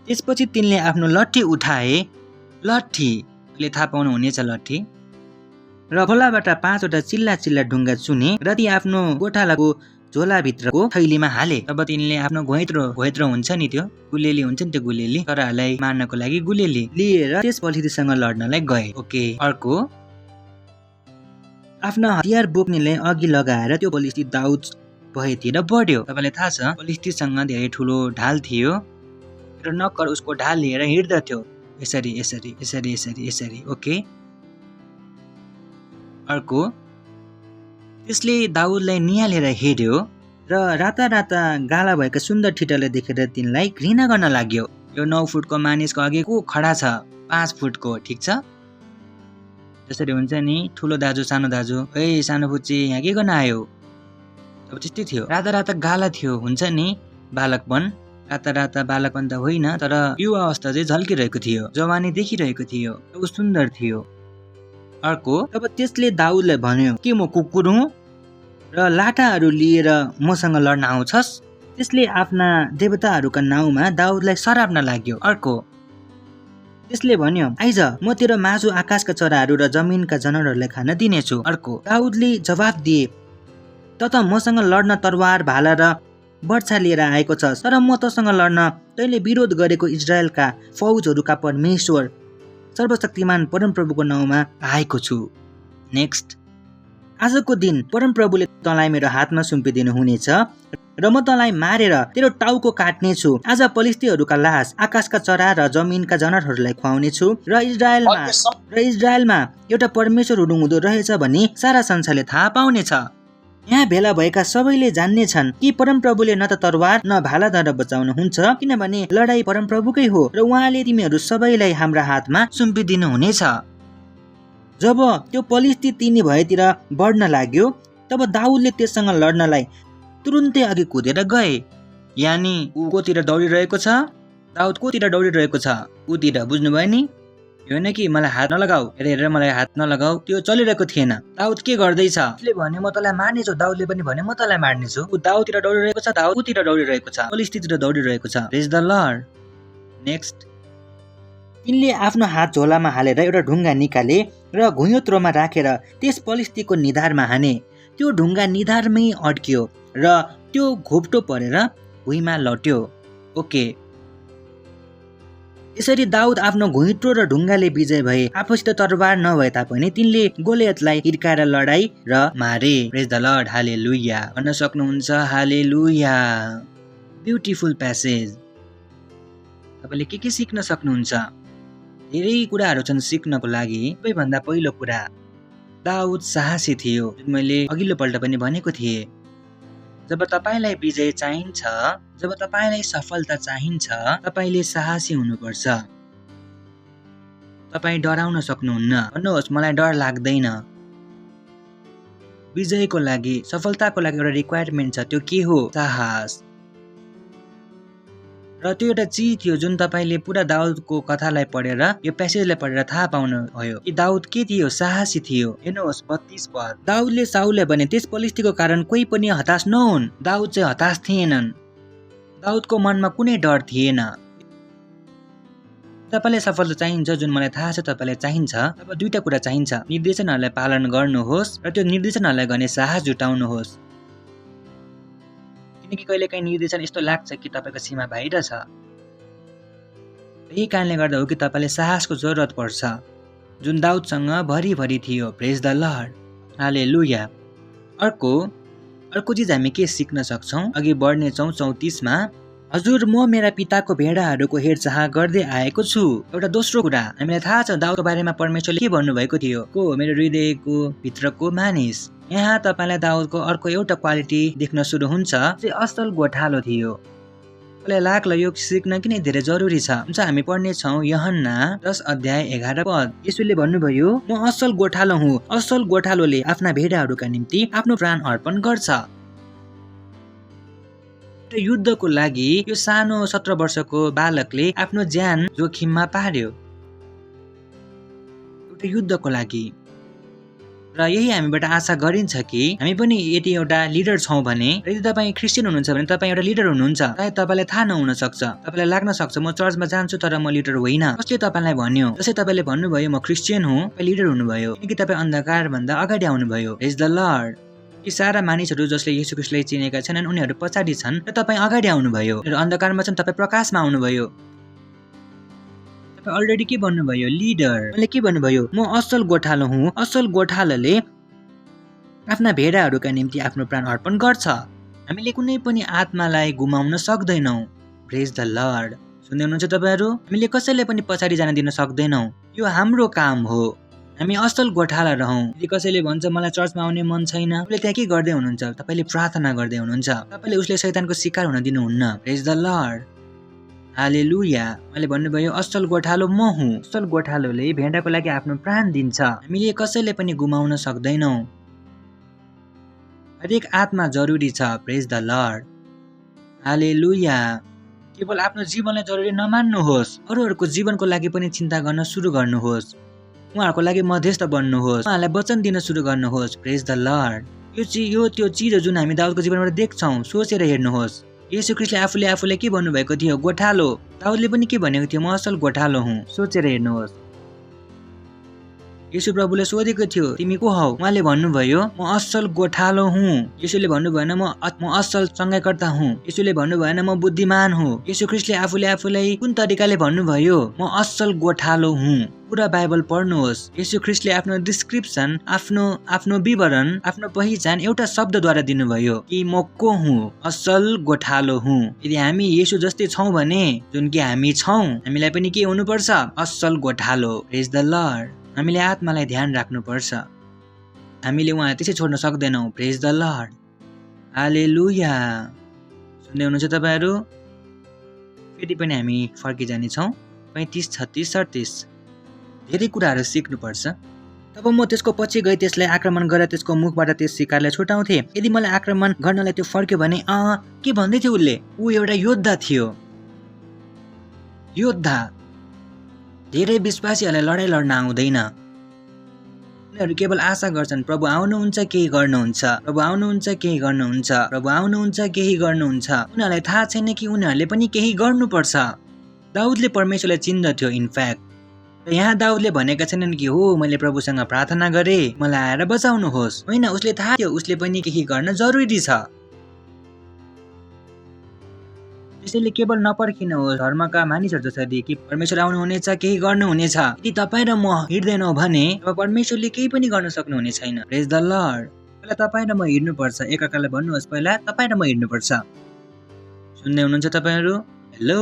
त्यसपछि तिनले आफ्नो लट्ठी उठाए। लट्ठीले थाहा पाउनु हुनेछ लट्ठी। र खोलाबाट 5वटा चिल्ला ढुङ्गा चुने र ती आफ्नो गोठालाको झोलाभित्रको थैलीमा हाले। तब तिनले आफ्नो घोइत्रो हुन्छ नि, त्यो गुलेली हुन्छ नि, त्यो गुलेली चराहरूलाई मार्नको लागि गुलेली लिएर त्यस पलिस्तीसँग लड्नलाई गए। ओके, अर्को आफ्ना हतियार बोक्नेलाई अघि लगाएर त्यो पलिस्ती दाउद भएतिर बढ्यो। तपाईँलाई थाहा छ पलिस्तीसँग धेरै ठुलो ढाल थियो र नक्कर उसको ढाल लिएर हिँड्दथ्यो यसरी यसरी यसरी यसरी यसरी। ओके, अर्को त्यसले दाउदलाई निहालेर हेर्यो र राता राता गाला भएका सुन्दर ठिटालाई देखेर तिनलाई घृणा गर्न लाग्यो। यो 9 फुटको मानिसको अघि को खडा छ? 5 फुटको, ठिक छ? जसरी हुन्छ नि ठुलो दाजु सानो दाजु, ए सानो बुच्ची यहाँ के गर्न आयो? अब त्यस्तै थियो। राता राता गाला थियो, हुन्छ नि बालकपन। राता राता बालकपन त होइन, तर युवा अवस्था चाहिँ झल्किरहेको थियो, जवानी देखिरहेको थियो, ऊ सुन्दर थियो। अर्को, तब त्यसले दाउदलाई भन्यो के म कुकुर हुँ र लाटाहरू लिएर मसँग लड्न आउँछस्? त्यसले आफ्ना देवताहरूका नाउँमा दाउदलाई सराप्न लाग्यो। अर्को, त्यसले भन्यो आइज म तेरो मासु आकाशका चराहरू र जमिनका जनावरहरूलाई खान दिनेछु। अर्को, दाउदले जवाफ दिए त मसँग लड्न तरवार भाला र बर्छा लिएर आएको छस्, तर म तसँग लड्न तैँले विरोध गरेको इजरायलका फौजहरूका परमेश्वर सर्वशक्तिमान परमप्रभुको नाउँमा आएको छु। नेक्स्ट, आजको दिन परमप्रभुले तँलाई मेरो हातमा सुम्पिदिनु हुनेछ र म तँलाई मारेर तेरो टाउको काट्नेछु। आज पलिस्तीहरूका लास आकाशका चरा र जमिनका जनावरहरूलाई खुवाउने छु र इजरायलमा एउटा परमेश्वर हुनुहुँदो रहेछ भनी सारा संसारले थाहा पाउनेछ। यहाँ भेला भएका सबैले जान्ने छन् कि परमप्रभुले न त तरवार न भालाद्वारा बचाउनु हुन्छ, किनभने लडाई परमप्रभुकै हो र उहाँले तिमीहरू सबैलाई हाम्रा हातमा सुम्पिदिनु हुनेछ। जब त्यो पलिस्ती तिनी भएतिर बढ्न लाग्यो तब दाउदले त्यससँग लड्नलाई तुरुन्तै अघि कुदेर गए। यानी ऊ कोतिर दौडिरहेको छ? दाउद कोतिर दौडिरहेको छ? उतिर, बुझ्नुभयो नि? यो होइन कि मलाई हात नलगाऊ, हेरेर मलाई हात नलगाऊ, त्यो चलिरहेको थिएन। दाउद के गर्दैछ? उसले भन्यो म तँलाई मार्नेछु, दाउदले पनि भन्यो म तँलाई मार्नेछु। ऊ दाउदतिर दौडिरहेको छ, दाउद उतिर दौडिरहेको छ, पलिस्तीतिर दौडिरहेको छ। प्रेज द लर्ड। नेक्स्ट, तिनले आफ्नो हात झोलामा हालेर एउटा ढुङ्गा निकाले र घुइँत्रोमा राखेर त्यस पलिस्तीको निधारमा हाने। त्यो ढुङ्गा निधारमै अड्कियो र त्यो घोप्टो परेर भुइँमा लट्यो। ओके, यसरी दाउद आफ्नो घुइँत्रो र ढुङ्गाले विजय भए। आफूसित तरवार नभए तापनि तिनले गोलियतलाई हिर्काएर लडाई र मारे। प्रेज द लर्ड, हालेलुया भन्न सक्नुहुन्छ? हालेलुया। Beautiful passage. तपाईँले के सिक्न सक्नुहुन्छ? धेरै कुराहरू छन् सिक्नको लागि। सबैभन्दा पहिलो कुरा, दाउद साहसी थियो, जुन मैले अघिल्लो पल्ट पनि भनेको थिएँ। जब तपाईँलाई विजय चाहिन्छ, जब तपाईँलाई सफलता चाहिन्छ, तपाईँले साहसी हुनुपर्छ। तपाईँ डराउन सक्नुहुन्न। भन्नुहोस् मलाई डर लाग्दैन। विजयको लागि, सफलताको लागि एउटा रिक्वायरमेन्ट छ, त्यो के हो? साहस। र त्यो एउटा चिज थियो जुन तपाईँले पुरा दाउदको कथालाई पढेर, यो प्यासेजलाई पढेर थाहा पाउनुभयो कि दाउद के थियो? साहसी थियो। हेर्नुहोस् 32 पद, दाउदले साउललाई भने त्यस पलिस्तीको कारण कोही पनि हताश नहुन्। दाउद चाहिँ हताश थिएनन्। दाउदको मनमा कुनै डर थिएन। तपाईँलाई सफलता चाहिन्छ, जुन मलाई थाहा छ तपाईँलाई चाहिन्छ, तब दुईटा कुरा चाहिन्छ। निर्देशनहरूलाई पालन गर्नुहोस् र त्यो निर्देशनहरूलाई गर्ने साहस जुटाउनुहोस्। किनकि कहिलेकाहीँ निर्देशन यस्तो लाग्छ कि तपाईँको सीमा बाहिर छ। यही कारणले गर्दा हो कि तपाईँले साहसको जरुरत पर्छ, जुन दाउदसँग भरिभरि थियो। प्रेज द लर्ड, हालेलुया। अर्को चिज हामी के सिक्न सक्छौँ? अघि बढ्नेछौँ 34मा। हजुर, म मेरा पिताको भेडाहरूको हेरचाह गर्दै आएको छु। एउटा दोस्रो कुरा हामीलाई थाहा छ दाउदको बारेमा परमेश्वरले के भन्नुभएको थियो? को मेरो हृदयको भित्रको मानिस। यहाँ तपाईँलाई दाउदको अर्को एउटा क्वालिटी देख्न सुरु हुन्छ, चाहिँ असल गोठालो थियो। मलाई लाग्ला यो सिक्न किन धेरै जरुरी छ। हामी पढ्नेछौँ यूहन्ना 10 अध्याय 11 पद। यसुले भन्नुभयो म असल गोठालो हुँ। असल गोठालोले आफ्ना भेडाहरूका निम्ति आफ्नो प्राण अर्पण गर्छ। युद्धको लागि यो सानो 17 वर्षको बालकले आफ्नो ज्यान जोखिममा पार्यो, एउटा युद्धको लागि। र यही हामीबाट आशा गरिन्छ कि हामी पनि यदि एउटा लिडर छौँ भने, यदि तपाईँ क्रिस्चियन हुनुहुन्छ भने तपाईँ एउटा लिडर हुनुहुन्छ। सायद तपाईँलाई थाहा नहुन सक्छ, तपाईँलाई लाग्न सक्छ म चर्चमा जान्छु तर म लिडर होइन। कसले तपाईँलाई भन्यो? जसै तपाईँले भन्नुभयो म क्रिस्चियन हुँ, तपाईँ लिडर हुनुभयो, किनकि तपाईँ अन्धकार भन्दा अगाडि आउनुभयो। प्रेज द लर्ड। ती सारा मानिसहरू जसले येशू ख्रीष्टलाई चिनेका छैनन् उनीहरू पछाडि छन् र तपाईँ अगाडि आउनुभयो र अन्धकारमा छन् तपाईँ प्रकाशमा आउनुभयो। तपाईँ अलरेडी के भन्नुभयो? लिडर। मैले के भन्नुभयो? म असल गोठालो हुँ। असल गोठालोले आफ्ना भेडाहरूका निम्ति आफ्नो प्राण अर्पण गर्छ। हामीले कुनै पनि आत्मालाई गुमाउन सक्दैनौँ। प्रेज द लर्ड। सुन्दै हुनुहुन्छ तपाईँहरू? हामीले कसैलाई पनि पछाडि जान दिन सक्दैनौँ। यो हाम्रो काम हो। हामी असल गोठाला रहौँ। यदि कसैले भन्छ मलाई चर्चमा आउने मन छैन, उसले त्यहाँ के गर्दै हुनुहुन्छ? तपाईँले प्रार्थना गर्दै हुनुहुन्छ। तपाईँले उसले शैतानको शिकार हुन दिनुहुन्न। प्रेज द लर्ड। हालेलुया। मैले भन्नुभयो असल गोठालो म हुँ। असल गोठालोले भेडाको लागि आफ्नो प्राण दिन्छ। हामीले कसैले पनि गुमाउन सक्दैनौँ। हरेक आत्मा जरुरी छ। प्रेज द लर्ड। हालेलुया। केवल आफ्नो जीवनलाई जरुरी नमान्नुहोस्, अरूहरूको जीवनको लागि पनि चिन्ता गर्न सुरु गर्नुहोस्। उहाँहरूको लागि मध्यस्थ बन्नुहोस्, उहाँलाई वचन दिन सुरु गर्नुहोस्। प्रेज द लर्ड। यो त्यो चिज हो जुन हामी दाउदको जीवनबाट देख्छौँ। सोचेर हेर्नुहोस्। येशू ख्रीष्टले आफूले के भन्नुभएको थियो? गोठालो। दाउदले पनि के भनेको थियो? म असल गोठालो हुँ। सोचेर हेर्नुहोस्। येशू प्रभुले सोधेको थियो तिमी को हौ? उहाँले भन्नुभयो म असल गोठालो हुँ। येशूले भन्नु भएन म असल सङ्घाइकर्ता हुँ। येशूले भन्नु भएन म बुद्धिमान हुँ। येशू ख्रीष्टले आफूलाई कुन तरिकाले भन्नुभयो? म असल गोठालो हुँ। पुरा बाइबल पढ्नुहोस्। येशू ख्रीष्टले आफ्नो डिस्क्रिप्सन, आफ्नो विवरण, आफ्नो पहिचान एउटा शब्दद्वारा दिनुभयो कि म को हुँ? असल गोठालो हुँ। यदि हामी येशू जस्तै छौँ भने, जुन कि हामी छौँ, हामीलाई पनि के हुनुपर्छ? असल गोठालो। प्रेज द लर्ड। हामीले आत्मालाई ध्यान राख्नुपर्छ। हामीले उहाँ त्यसै छोड्न सक्दैनौँ। प्रेज द लर्ड। हालेलुया। सुन्दै हुनुहुन्छ तपाईँहरू? फेरि पनि हामी फर्किजानेछौँ 35, 36, 37। धेरै कुराहरू सिक्नुपर्छ। तब म त्यसको पछि गई त्यसलाई आक्रमण गरेर त्यसको मुखबाट त्यस शिकारलाई छुटाउँथे। यदि मलाई आक्रमण गर्नलाई त्यो फर्क्यो भने के भन्दै थियो उसले? ऊ एउटा योद्धा थियो। योद्धा। धेरै विश्वासीहरूलाई लडाइँ लड्न आउँदैन। उनीहरू केवल आशा गर्छन् प्रभु आउनुहुन्छ केही गर्नुहुन्छ, प्रभु आउनुहुन्छ केही गर्नुहुन्छ, प्रभु आउनुहुन्छ केही गर्नुहुन्छ। उनीहरूलाई थाहा छैन कि उनीहरूले पनि केही गर्नुपर्छ। दाउदले परमेश्वरलाई चिन्दथ्यो इनफ्याक्ट। र यहाँ दाउदले भनेका छैनन् कि हो मैले प्रभुसँग प्रार्थना गरेँ, मलाई आएर बचाउनुहोस्। होइन, उसले थाहा थियो उसले पनि केही गर्न जरुरी छ। त्यसैले केवल नपर्खिनुहोस् धर्मका मानिसहरू जसरी कि परमेश्वर आउनुहुनेछ, केही गर्नुहुनेछ। यदि तपाईँ र म हिँड्दैनौँ भने अब परमेश्वरले केही पनि गर्न सक्नुहुने छैन। प्रेज द लर्ड। पहिला तपाईँ र म हिँड्नुपर्छ। एकअर्कालाई भन्नुहोस् पहिला तपाईँ र म हिँड्नुपर्छ। सुन्दै हुनुहुन्छ तपाईँहरू? हेलो।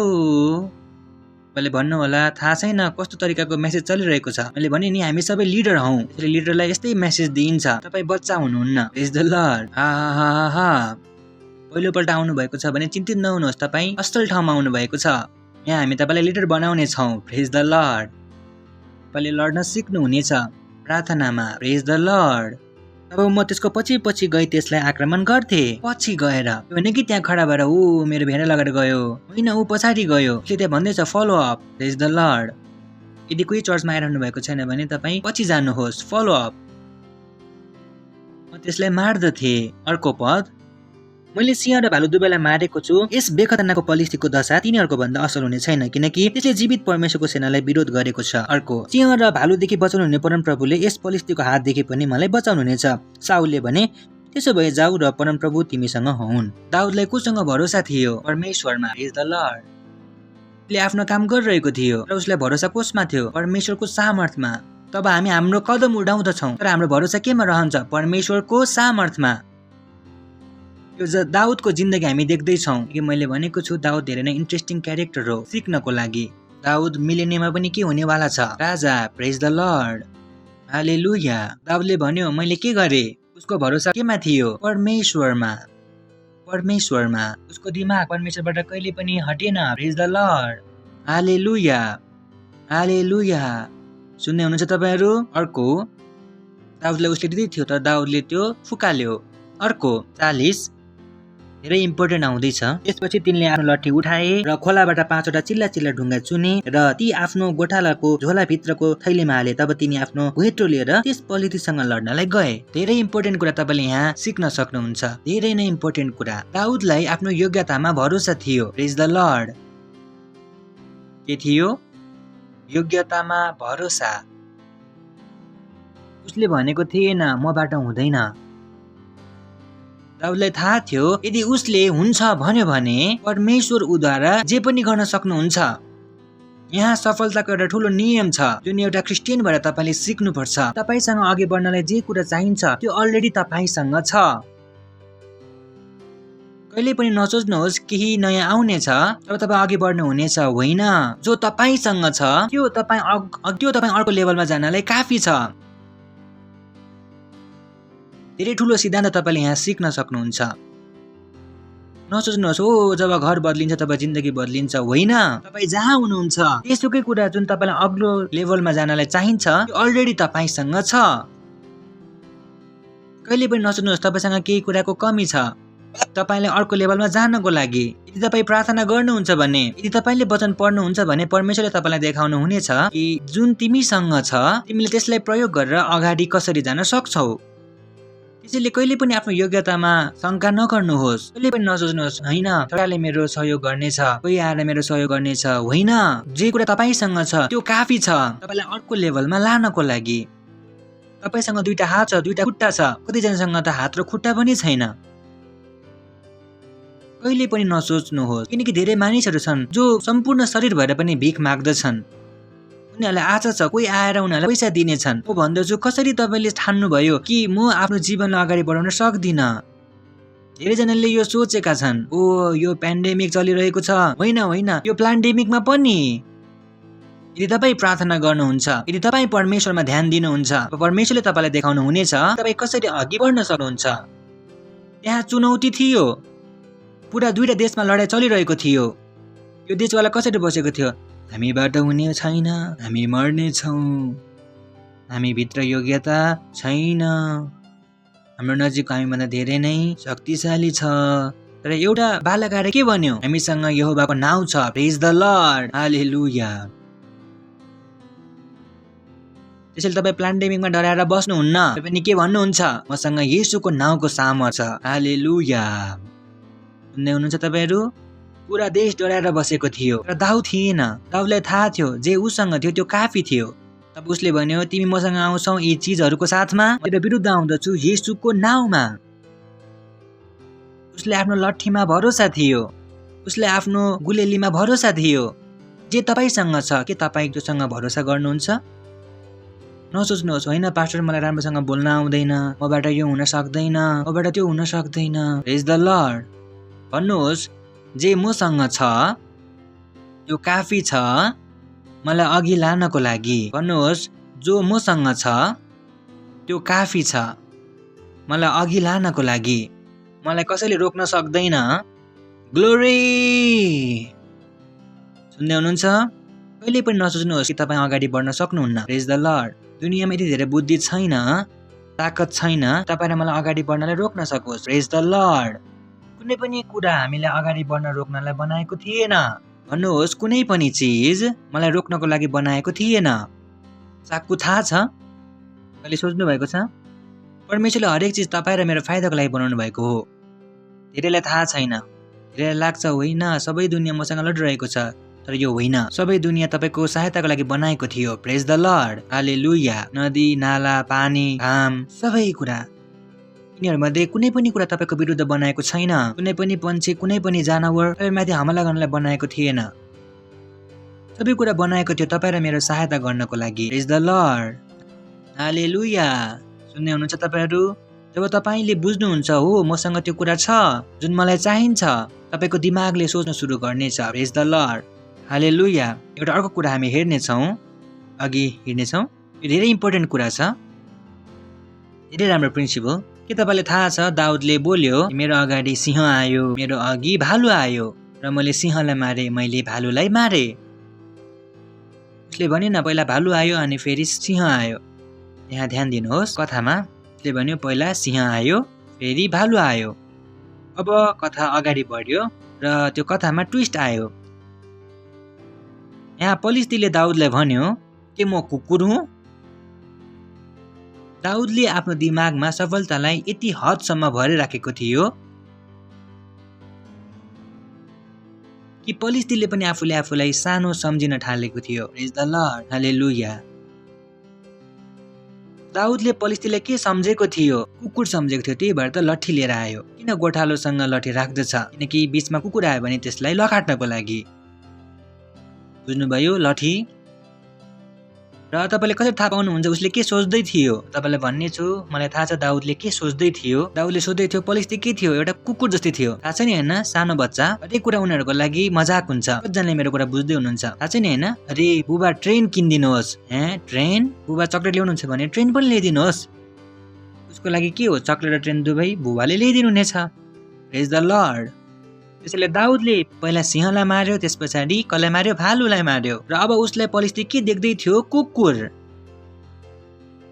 मैले भन्नु होला थाहा छैन कस्तो तरिकाको मेसेज चलिरहेको छ। मैले भने नि हामी सबै लिडर हौँ। त्यसले लिडरलाई यस्तै मेसेज दिइन्छ। तपाईँ बच्चा हुनुहुन्न। प्रेज द लर्ड। हा। पहिलोपल्ट आउनु भएको छ भने चिन्तित नहुनुहोस्, तपाईँ असल ठाउँमा आउनु भएको छ। यहाँ हामी तपाईँलाई लिडर बनाउने छौँ। प्रेज द लर्ड। तपाईँले लड्न सिक्नुहुनेछ प्रार्थनामा। प्रेज द लर्ड। तब म त्यसको पछि गई त्यसलाई आक्रमण गर्थे। पछि गएर होइन कि त्यहाँ खडा भएर ऊ मेरो भेडा लगाएर गयो, होइन, ऊ पछाडि गयो। उसले त्यहाँ भन्दैछ follow up. Praise the Lord. यदि कोही चर्चमा आइरहनु भएको छैन भने तपाईँ पछि जानुहोस्। Follow up. म त्यसलाई मार्दथे। अर्को पद, मैले सिंह र भालु दुवैलाई मारेको छु। यस बेखतनाको पलिस्तीको दशा तिनीहरूको भन्दा असल हुने छैन, किनकि त्यसले जीवित परमेश्वरको सेनालाई विरोध गरेको छ। अर्को, सिंह र भालुदेखि बचाउनु हुने परमप्रभुले यस पलिस्तीको हातदेखि पनि मलाई बचाउनुहुनेछ। साउलले भने त्यसो भए जाऊ र परमप्रभु तिमीसँग हुन्। दाउदलाई कोसँग भरोसा थियो? परमेश्वरमा। प्रेज द लर्ड। उसले आफ्नो काम गरिरहेको थियो र उसलाई भरोसा कसमा थियो? परमेश्वरको सामर्थमा। तब हामी हाम्रो कदम उडाउँदछौँ तर हाम्रो भरोसा केमा रहन्छ? परमेश्वरको सामर्थमा। यो दाउदको जिन्दगी हामी देख्दैछौँ कि मैले भनेको छु दाउद धेरै नै इन्ट्रेस्टिङ क्यारेक्टर हो सिक्नको लागि। दाउद मिलेनियममा पनि के हुनेवाला छ? राजा। प्रेज द लर्ड। हालेलुया। दाउदले भन्यो मैले के गरेँ? उसको भरोसा केमा थियो? परमेश्वरमा। परमेश्वरमा। उसको दिमाग परमेश्वरबाट कहिले पनि हटेन। प्रेज द लर्ड। हालेलुया। हालेलुया। सुन्दै हुनुहुन्छ तपाईँहरू? अर्को, दाउदलाई उसले दिँदै थियो तर दाउदले त्यो फुकाल्यो। अर्को 40 धेरै इम्पोर्टेन्ट आउँदैछ। त्यसपछि तिनले आफ्नो लट्ठी उठाए र खोलाबाट 5वटा चिल्ला ढुङ्गा चुने र ती आफ्नो गोठालाको झोलाभित्रको थैलीमा हाले। तब तिनी आफ्नो भुइँत्रो लिएर त्यस पलिस्तीसँग लड्नलाई गए। धेरै इम्पोर्टेन्ट कुरा तपाईँले यहाँ सिक्न सक्नुहुन्छ। धेरै नै इम्पोर्टेन्ट कुरा। दाउदलाई आफ्नो योग्यतामा भरोसा थियो। Praise the lord. के थियो? योग्यतामा भरोसा। उसले भनेको थिएन मबाट हुँदैन। दाउदलाई थाहा थियो यदि उसले हुन्छ भन्यो भने परमेश्वर उद्वारा जे पनि गर्न सक्नुहुन्छ। यहाँ सफलताको एउटा ठुलो नियम छ जुन एउटा क्रिस्चियन भएर तपाईले सिक्नुपर्छ। तपाईसँग अघि बढ्नलाई जे कुरा चाहिन्छ त्यो अलरेडी तपाईसँग छ। कहिले पनि नसोच्नुहोस् केही नयाँ आउनेछ तब तपाईँ अघि बढ्नु हुनेछ, होइन। जो तपाईसँग छ त्यो तपाईँ अर्को लेभलमा जानलाई काफी छ। धेरै ठुलो सिद्धान्त तपाईले यहाँ सिक्न सक्नुहुन्छ। नसोच्नुहोस् हो जब घर बदलिन्छ तब जिन्दगी बदलिन्छ, होइन। तपाईँ जहाँ हुनुहुन्छ त्यसुकै कुरा जुन तपाईलाई अग्लो लेभलमा जानलाई चाहिन्छ त्यो अलरेडी तपाईसँग छ। कहिले पनि नसोच्नुहोस् तपाईसँग केही कुराको कमी छ। तपाईले अर्को लेभलमा जानको लागि यदि तपाईँ प्रार्थना गर्नुहुन्छ भने, यदि तपाईले वचन पढ्नुहुन्छ भने परमेश्वरले तपाईलाई देखाउनु हुनेछ कि जुन तिमीसँग छ तिमीले त्यसलाई प्रयोग गरेर अगाडि कसरी जान सक्छौ। त्यसैले कहिले पनि आफ्नो योग्यतामा शंका नगर्नुहोस्। कहिले पनि नसोच्नुहोस् होइन छोराले मेरो सहयोग गर्नेछ, कोही आएर मेरो सहयोग गर्नेछ, होइन। जे कुरा तपाईसँग छ त्यो काफी छ तपाईलाई अर्को लेभलमा लानको लागि। तपाईसँग दुईटा हात छ, दुईटा खुट्टा छ, कतिजनासँग त हात र खुट्टा पनि छैन। कहिले पनि नसोच्नुहोस्, किनकि धेरै मानिसहरू छन् जो सम्पूर्ण शरीर भएर पनि भिख माग्दछन्। उनीहरूलाई आशा छ कोही आएर उनीहरूलाई पैसा दिनेछन्। म भन्दछु कसरी तपाईले ठान्नुभयो कि म आफ्नो जीवनलाई अगाडि बढाउन सक्दिनँ। धेरैजनाले यो सोचेका छन् ओ यो पेन्डेमिक चलिरहेको छ, होइन होइन यो प्यान्डेमिकमा पनि यदि तपाईँ प्रार्थना गर्नुहुन्छ, यदि तपाईँ परमेश्वरमा ध्यान दिनुहुन्छ, परमेश्वरले तपाईलाई देखाउनु हुनेछ तपाईँ कसरी अघि बढ्न सक्नुहुन्छ। त्यहाँ चुनौती थियो, पुरा दुईटा देशमा लडाइँ चलिरहेको थियो। यो देशवाला कसरी बसेको थियो, हामीबाट हुने छैन, हामी मर्ने छौँ, हामी भित्र योग्यता छैन, हाम्रो नजिक हामीभन्दा धेरै नै शक्तिशाली छ। तर एउटा बालक आएर के भन्यो, हामीसँग यहोवाको नाउँ छ, प्रेज द लर्ड, हालेलुया। त्यसैले तपाईँ प्यान्डेमिकमा डराएर बस्नुहुन्न, तपाईँ के भन्नुहुन्छ, मसँग येशूको नाउँको सामर्थ छ, हालेलुया। सुन्दै हुनुहुन्छ तपाईँहरू? पुरा देश डराएर बसेको थियो र दाउद थिएन। दाउदलाई थाहा थियो जे उसँग थियो त्यो काफी थियो। तब उसले भन्यो तिमी मसँग आउँछौ यी चीजहरूको साथमा, म तेरो विरुद्ध आउँदछु येशूको नाउँमा। उसले आफ्नो लट्ठीमा भरोसा थियो, उसले आफ्नो गुलेलीमा भरोसा थियो। जे तपाईसँग छ के तपाईँ जोसँग भरोसा गर्नुहुन्छ? नसोच्नुहोस् होइन पास्टर मलाई राम्रोसँग बोल्न आउँदैन, मबाट यो हुन सक्दैन, मबाट त्यो हुन सक्दैन। प्रेज द लर्ड। भन्नुहोस् जे मसँग छ त्यो काफी छ मलाई अघि लानको लागि। भन्नुहोस् जो मसँग छ त्यो काफी छ मलाई अघि लानको लागि। मलाई कसैले रोक्न सक्दैन। ग्लोरी। सुन्दै हुनुहुन्छ? कहिले पनि नसोच्नुहोस् कि तपाईँ अगाडि बढ्न सक्नुहुन्न। प्रेज द लर्ड। दुनियाँमा यति धेरै बुद्धि छैन, ताकत छैन तपाईँ र मलाई अगाडि बढ्नलाई रोक्न सकोस्। प्रेज द लर्ड। कुनै पनि कुरा हामीले अगाडि बढ्न रोक्नलाई बनाएको थिएन। भन्नुहोस् कुनै पनि चिज मलाई रोक्नको लागि बनाएको थिएन। साक्कु थाहा छ? कहिले सोच्नु भएको छ? परमेश्वरले हरेक चिज तपाईँ र मेरो फाइदाको लागि बनाउनु भएको हो। धेरैलाई थाहा छैन। धेरैलाई लाग्छ होइन सबै दुनियाँ मसँग लडिरहेको छ, तर यो होइन। सबै दुनियाँ तपाईँको सहायताको लागि बनाएको थियो। प्रेज द लर्ड, हालेलुया। नदी, नाला, पानी, घाम, सबै कुरा यिनीहरूमध्ये कुनै पनि कुरा तपाईँको विरुद्ध बनाएको छैन। कुनै पनि पन्छी, कुनै पनि जनावर तपाईँमाथि हमला गर्नलाई बनाएको थिएन। सबै कुरा बनाएको थियो तपाईँ र मेरो सहायता गर्नको लागि। प्रेज द लर्ड, हालेलुया। सुन्दै हुनुहुन्छ तपाईँहरू? जब तपाईँले बुझ्नुहुन्छ हो मसँग त्यो कुरा छ जुन मलाई चाहिन्छ, तपाईँको दिमागले सोच्न सुरु गर्नेछ। प्रेज द लर्ड, हालेलुया। एउटा अर्को कुरा हामी हेर्नेछौँ, अघि हिँड्नेछौँ। यो धेरै इम्पोर्टेन्ट कुरा छ, धेरै राम्रो प्रिन्सिपल। के तपाईँलाई थाहा छ दाउदले बोल्यो मेरो अगाडि सिंह आयो, मेरो अघि भालु आयो र मैले सिंहलाई मारे, मैले भालुलाई मारे। उसले भन्यो न पहिला भालु आयो अनि फेरि सिंह आयो। यहाँ ध्यान दिनुहोस् कथामा। उसले भन्यो पहिला सिंह आयो फेरि भालु आयो। अब कथा अगाडि बढ्यो र त्यो कथामा ट्विस्ट आयो। यहाँ पलिस्तीले दाउदलाई भन्यो के म कुकुर हुँ? दाउदले आफ्नो दिमागमा सफलतालाई यति हदसम्म भरि राखेको थियो कि पलिस्तीले पनि आफूलाई सानो सम्झिन थालेको थियो। प्रेज द लर्ड, हालेलुया। दाउदले पलिस्तीलाई के सम्झेको थियो? कुकुर सम्झेको थियो, त्यही भएर त लट्ठी लिएर आयो। किन गोठालोसँग लट्ठी राख्दछ? किनकि बीचमा कुकुर आयो भने त्यसलाई लखाट्नको लागि। बुझ्नुभयो? लट्ठी। र तपाईँले कसरी थाहा पाउनुहुन्छ उसले के सोच्दै थियो? तपाईँलाई भन्ने छु, मलाई थाहा छ दाउदले के सोच्दै थियो। दाउदले सोच्दै थियो पलिस्ती के थियो? एउटा कुकुर जस्तै थियो। थाहा छ नि होइन? सानो बच्चा, हरेक कुरा उनीहरूको लागि मजाक हुन्छ। कतिजनाले मेरो कुरा बुझ्दै हुनुहुन्छ? थाहा छ नि होइन? अरे बुबा ट्रेन किनिदिनुहोस्। ट्रेन? बुबा चक्लेट ल्याउनुहुन्छ भने ट्रेन पनि ल्याइदिनुहोस्। उसको लागि के हो चक्लेट र ट्रेन दुवै? बुबाले ल्याइदिनु हुनेछ। प्रेज द लर्ड। त्यसैले दाउदले पहिला सिंहलाई मार्यो, त्यस पछाडि कसलाई मार्यो? भालुलाई मार्यो। र अब उसलाई पलिस्ती के देख्दै थियो? कुकुर।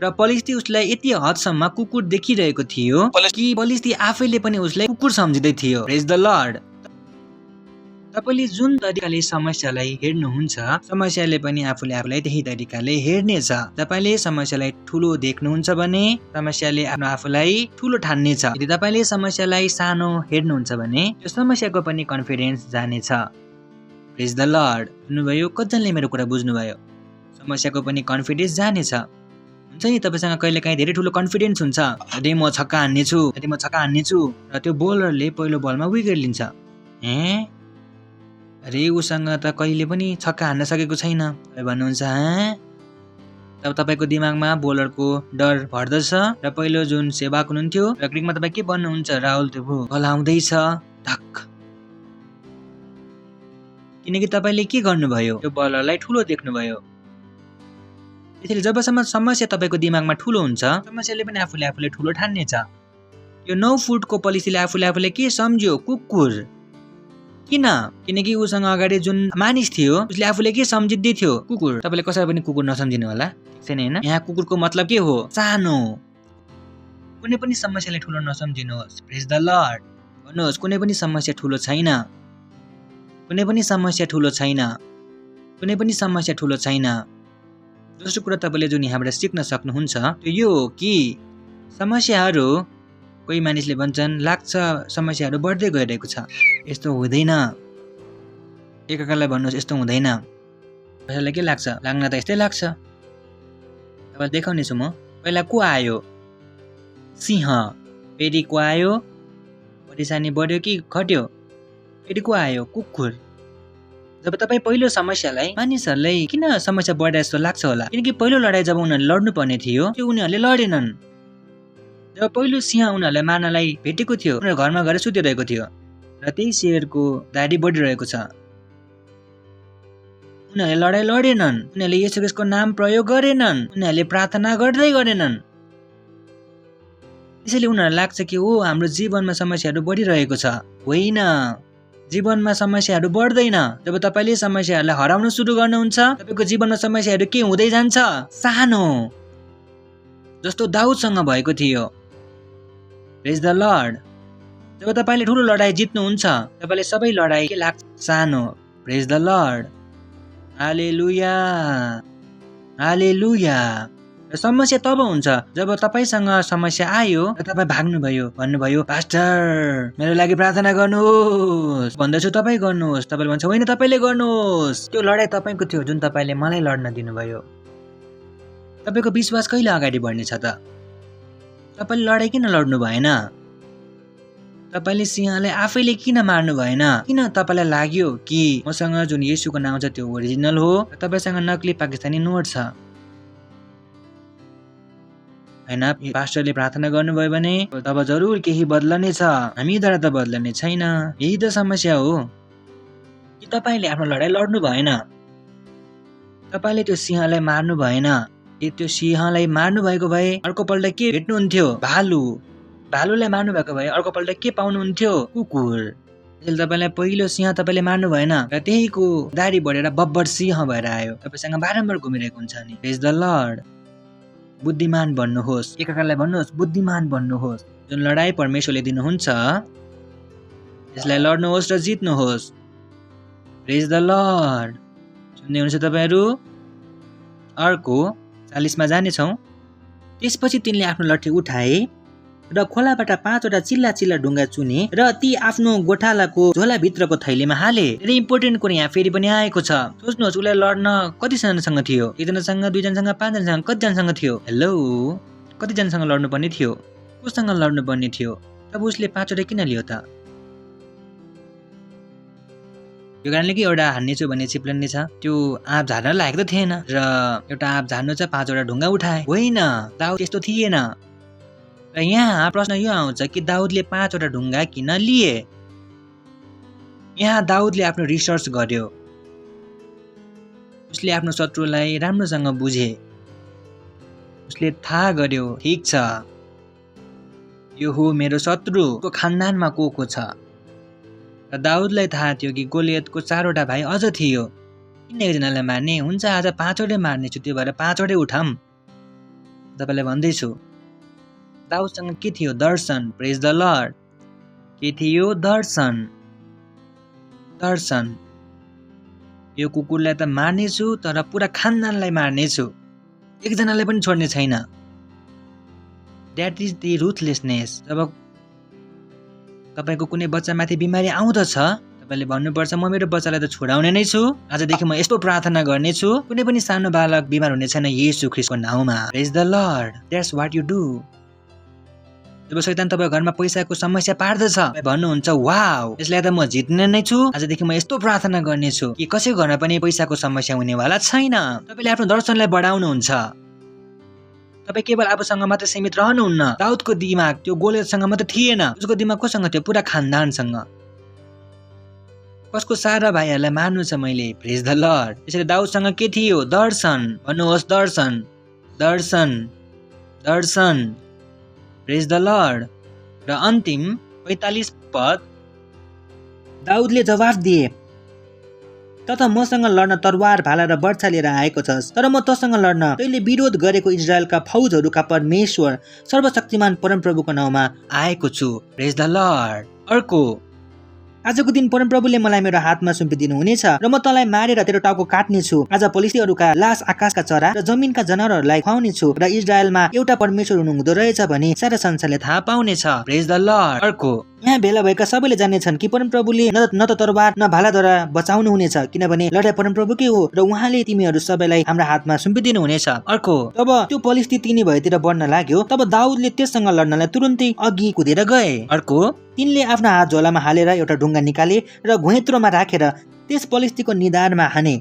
र पलिस्ती उसलाई यति हदसम्म कुकुर देखिरहेको थियो कि पलिस्ती आफैले पनि उसलाई कुकुर सम्झिँदै थियो। Praise the lord. तपाईले जुन तरिकाले समस्यालाई हेर्नुहुन्छ, समस्याले पनि आफूलाई त्यही तरिकाले हेर्नेछ। तपाईले समस्यालाई ठुलो देख्नुहुन्छ भने समस्याले आफूलाई ठुलो ठान्नेछ। यदि तपाईले समस्यालाई सानो हेर्नुहुन्छ भने त्यो समस्याको पनि कन्फिडेन्स जानेछ। प्रेज द लर्ड। सुन्नुभयो? कतिजनाले मेरो कुरा बुझ्नुभयो? समस्याको पनि कन्फिडेन्स जानेछ। हुन्छ नि तपाईसँग कहिलेकाहीँ धेरै ठुलो कन्फिडेन्स हुन्छ, अरे म छक्का हान्नेछु, र त्यो बोलरले पहिलो बलमा विकेट लिन्छ। अरे उसँग त कहिले पनि छक्का हान्न सकेको छैन भन्नुहुन्छ। तब तपाईँको दिमागमा बोलरको डर भर्दछ र पहिलो जुन सेवाक हुनुहुन्थ्यो र क्रिकमा तपाईँ के भन्नुहुन्छ? राहुल तेभु बल आउँदैछ, धक। किनकि तपाईँले के गर्नुभयो? त्यो बलरलाई ठुलो देख्नुभयो। त्यसैले जबसम्म समस्या तपाईँको दिमागमा ठुलो हुन्छ, समस्याले पनि आफूले ठुलो ठान्नेछ। यो 9 फुटको पलिसीले आफूले के सम्झ्यो? कुकुर। किन? किनकि उसँग अगाडि जुन मानिस थियो उसले आफूले के सम्झिँदै थियो? कुकुर। तपाईँले कसैलाई पनि कुकुर नसम्झिनु होला, ठिक छैन होइन? यहाँ कुकुरको मतलब के हो? सानो। कुनै पनि समस्याले ठुलो नसम्झिनुहोस्। प्रेज द लर्ड। भन्नुहोस् कुनै पनि समस्या ठुलो छैन। कुनै पनि समस्या ठुलो छैन। कुनै पनि समस्या ठुलो छैन। दोस्रो कुरा तपाईँले जुन यहाँबाट सिक्न सक्नुहुन्छ त्यो यो हो कि समस्याहरू, कोही मानिसले भन्छन् लाग्छ समस्याहरू बढ्दै गइरहेको छ, यस्तो हुँदैन। एकअर्कालाई भन्नुहोस् यस्तो हुँदैन। कसैलाई के लाग्छ? लाग्न त यस्तै लाग्छ। तपाईँलाई देखाउनेछु म। पहिला को आयो? सिंह। फेरि को आयो? परेसानी बढ्यो कि घट्यो? फेरि को आयो? कुकुर। जब तपाईँ पहिलो समस्यालाई, मानिसहरूलाई किन समस्या बढे जस्तो लाग्छ होला? किनकि पहिलो लडाइँ जब उनीहरूले लड्नु पर्ने थियो त्यो उनीहरूले लडेनन्। जब पहिलो सिंह उनीहरूलाई मार्नलाई भेटेको थियो, उनीहरू घरमा गएर सुतिरहेको थियो र त्यही शेरको दाढी बढिरहेको छ। उनीहरूले लडाइँ लडेनन्, उनीहरूले येशू ख्रीष्टको नाम प्रयोग गरेनन्, उनीहरूले प्रार्थना गर्दै गरेनन्। त्यसैले उनीहरूलाई लाग्छ कि ओ हाम्रो जीवनमा समस्याहरू बढिरहेको छ। होइन, जीवनमा समस्याहरू बढ्दैन। जब तपाईँले समस्याहरूलाई हराउन सुरु गर्नुहुन्छ, तपाईँको जीवनमा समस्याहरू के हुँदै जान्छ? सानो, जस्तो दाउदसँग भएको थियो। Praise the lord. जब तपाईँले ठुलो लडाइँ जित्नुहुन्छ, तपाईँले सबै लडाइँ के लाग्छ? सानो। प्रेज द लर्ड। हालेलुया, हालेलुया। र समस्या तब हुन्छ जब तपाईँसँग समस्या आयो र तपाईँ भाग्नुभयो, भन्नुभयो पास्टर मेरो लागि प्रार्थना गर्नुहोस् भन्दैछु, तपाईँ गर्नुहोस्। तपाईँले भन्छ होइन तपाईँले गर्नुहोस्। त्यो लडाइँ तपाईँको थियो जुन तपाईँले मलाई लड्न दिनुभयो। तपाईँको विश्वास कहिले अगाडि बढ्नेछ त? तपाईँले लडाइँ किन लड्नु भएन? तपाईँले सिंहलाई आफैले किन मार्नु भएन? किन तपाईँलाई लाग्यो कि मसँग जुन येशूको नाम छ त्यो ओरिजिनल हो र तपाईँसँग नक्ली पाकिस्तानी नोट छ? होइन, पास्टरले प्रार्थना गर्नुभयो भने तब जरुर केही बदलने छ, हामीद्वारा त बदलने छैन। यही त समस्या हो कि तपाईँले आफ्नो लडाइँ लड्नु भएन, तपाईँले त्यो सिंहलाई मार्नु भएन। त्यो सिंहलाई मार्नु भएको भए अर्कोपल्ट के भेट्नुहुन्थ्यो? भालु। भालुलाई मार्नु भएको भए अर्कोपल्ट के पाउनुहुन्थ्यो? कुकुर। त्यसैले तपाईँलाई पहिलो सिंह तपाईँले मार्नु भएन र त्यहीको दाढी बढेर बब्बर सिंह भएर आयो, तपाईँसँग बारम्बार घुमिरहेको हुन्छ नि। प्रेज द लर्ड। बुद्धिमान बन्नुहोस्। एकअर्कालाई भन्नुहोस् बुद्धिमान बन्नुहोस्। जुन लडाइँ परमेश्वरले दिनुहुन्छ त्यसलाई लड्नुहोस् र जित्नुहोस्। प्रेज द लर्ड। सुन्दै हुनुहुन्छ तपाईँहरू? अर्को 40 मा जानेछौँ। त्यसपछि तिनले आफ्नो लट्ठी उठाए र खोलाबाट 5वटा चिल्ला ढुङ्गा चुने र ती आफ्नो गोठालाको झोलाभित्रको थैलीमा हाले। धेरै इम्पोर्टेन्ट कुरा यहाँ फेरि पनि आएको छ। सोच्नुहोस् उसलाई लड्न कतिजनासँग थियो? एकजनासँग, दुईजनासँग, 5जनासँग, कतिजनासँग थियो? हेलो, कतिजनासँग लड्नुपर्ने थियो, कोसँग लड्नुपर्ने थियो, तब उसले 5 वटा किन लियो त? यो कारणले कि एउटा हान्नेछु भन्ने चिप्लन्ने छ, त्यो आँप झार्न लागेको त थिएन र एउटा आँप झार्नु चाहिँ 5 वटा ढुङ्गा उठाए। होइन, दाउद त्यस्तो थिएन। र यहाँ प्रश्न यो आउँछ कि दाउदले 5 वटा ढुङ्गा किन लिए? यहाँ दाउदले आफ्नो रिसर्च गर्यो, उसले आफ्नो शत्रुलाई राम्रोसँग बुझे, उसले थाहा गर्यो ठिक छ यो हो मेरो शत्रुको खानदानमा को छ। र दाउदलाई थाहा थियो कि गोलियतको 4 वटा भाइ अझ थियो, किन एकजनालाई मार्ने? हुन्छ आज 5 वटै मार्नेछु, त्यो भएर 5 वटै उठाम। तपाईँलाई भन्दैछु दाउदसँग के थियो? दर्शन। प्रेज द लर्ड। के थियो? दर्शन। दर्शन। यो कुकुरलाई त मार्नेछु तर पुरा खानदानलाई मार्नेछु, एकजनालाई पनि छोड्ने छैन। That is the ruthlessness. जब तपाईँको कुनै बच्चामाथि बिमारी आउँदछ, तपाईँले भन्नुपर्छ म मेरो बच्चालाई त छोडाउने नै छु, आजदेखि म यस्तो प्रार्थना गर्नेछु कुनै पनि सानो बालक बिमार हुने छैन येशू ख्रीष्टको नाउँमा। Praise the Lord. That's what you do. जब शैतान तपाईको घरमा पैसाको समस्या पार्दछ, भन्नुहुन्छ वाउ यसलाई त म जित्ने नै छु, आजदेखि म यस्तो प्रार्थना गर्नेछु कि कसैको घरमा पनि पैसाको समस्या हुनेवाला छैन। तपाईँले आफ्नो दर्शनलाई बढाउनुहुन्छ। तपाईँ केवल आफूसँग मात्र सीमित रहनुहुन्न। दाउदको दिमाग त्यो गोलियतसँग मात्र थिएन, उसको दिमाग कोसँग थियो? पुरा खानदानसँग। कसको सारा भाइहरूलाई मार्नु छ मैले। प्रेज द लर्ड। त्यसैले दाउदसँग के थियो? दर्शन। भन्नुहोस् दर्शन। दर्शन। दर्शन। प्रेज द लर्ड। र अन्तिम 45 पद, दाउदले जवाफ दिए, त मसँग लड्न तरवार, भाला र बर्छा लिएर आएको छस्, तर म तसँग लड्न तैले विरोध गरेको इजरायलका फौजहरूका परमेश्वर सर्वशक्तिमान परमप्रभुको नाउँमा आएको छु। प्रेज द लर्ड। अर्को, आजको दिन परमप्रभुले मलाई मेरो हातमा सुम्पिदिनु हुनेछ र म तँलाई मारेर तेरो टाउको काट्नेछु। आज फलिस्तीहरूका लास आकाशका चरा र जमिनका जनावरहरूलाई खुवाउनेछु र इजरायलमा एउटा परमेश्वर हुनुहुँदो रहेछ भनी सारा संसारले थाहा पाउनेछ। प्रेज द लर्ड। अर्को, यहाँ भेला भएका सबैले जान्नेछन् कि परमप्रभुले न त तरवार न भालाद्वारा बचाउनु हुनेछ, किनभने लडाई परमप्रभुकै हो र उहाँले तिमीहरू सबैलाई हाम्रा हातमा सुम्पिदिनु हुनेछ। अर्को, तब त्यो फलिस्ती तिनी भएतिर बढ्न लाग्यो, तब दाउदले त्यससँग लड्नलाई तुरुन्तै अघि कुदेर गए। अर्को, तिनले आफ्ना हात झोलामा हालेर एउटा ढुङ्गा निकाले र घुइँत्रोमा राखेर त्यस फलिस्तीको निधारमा हाने।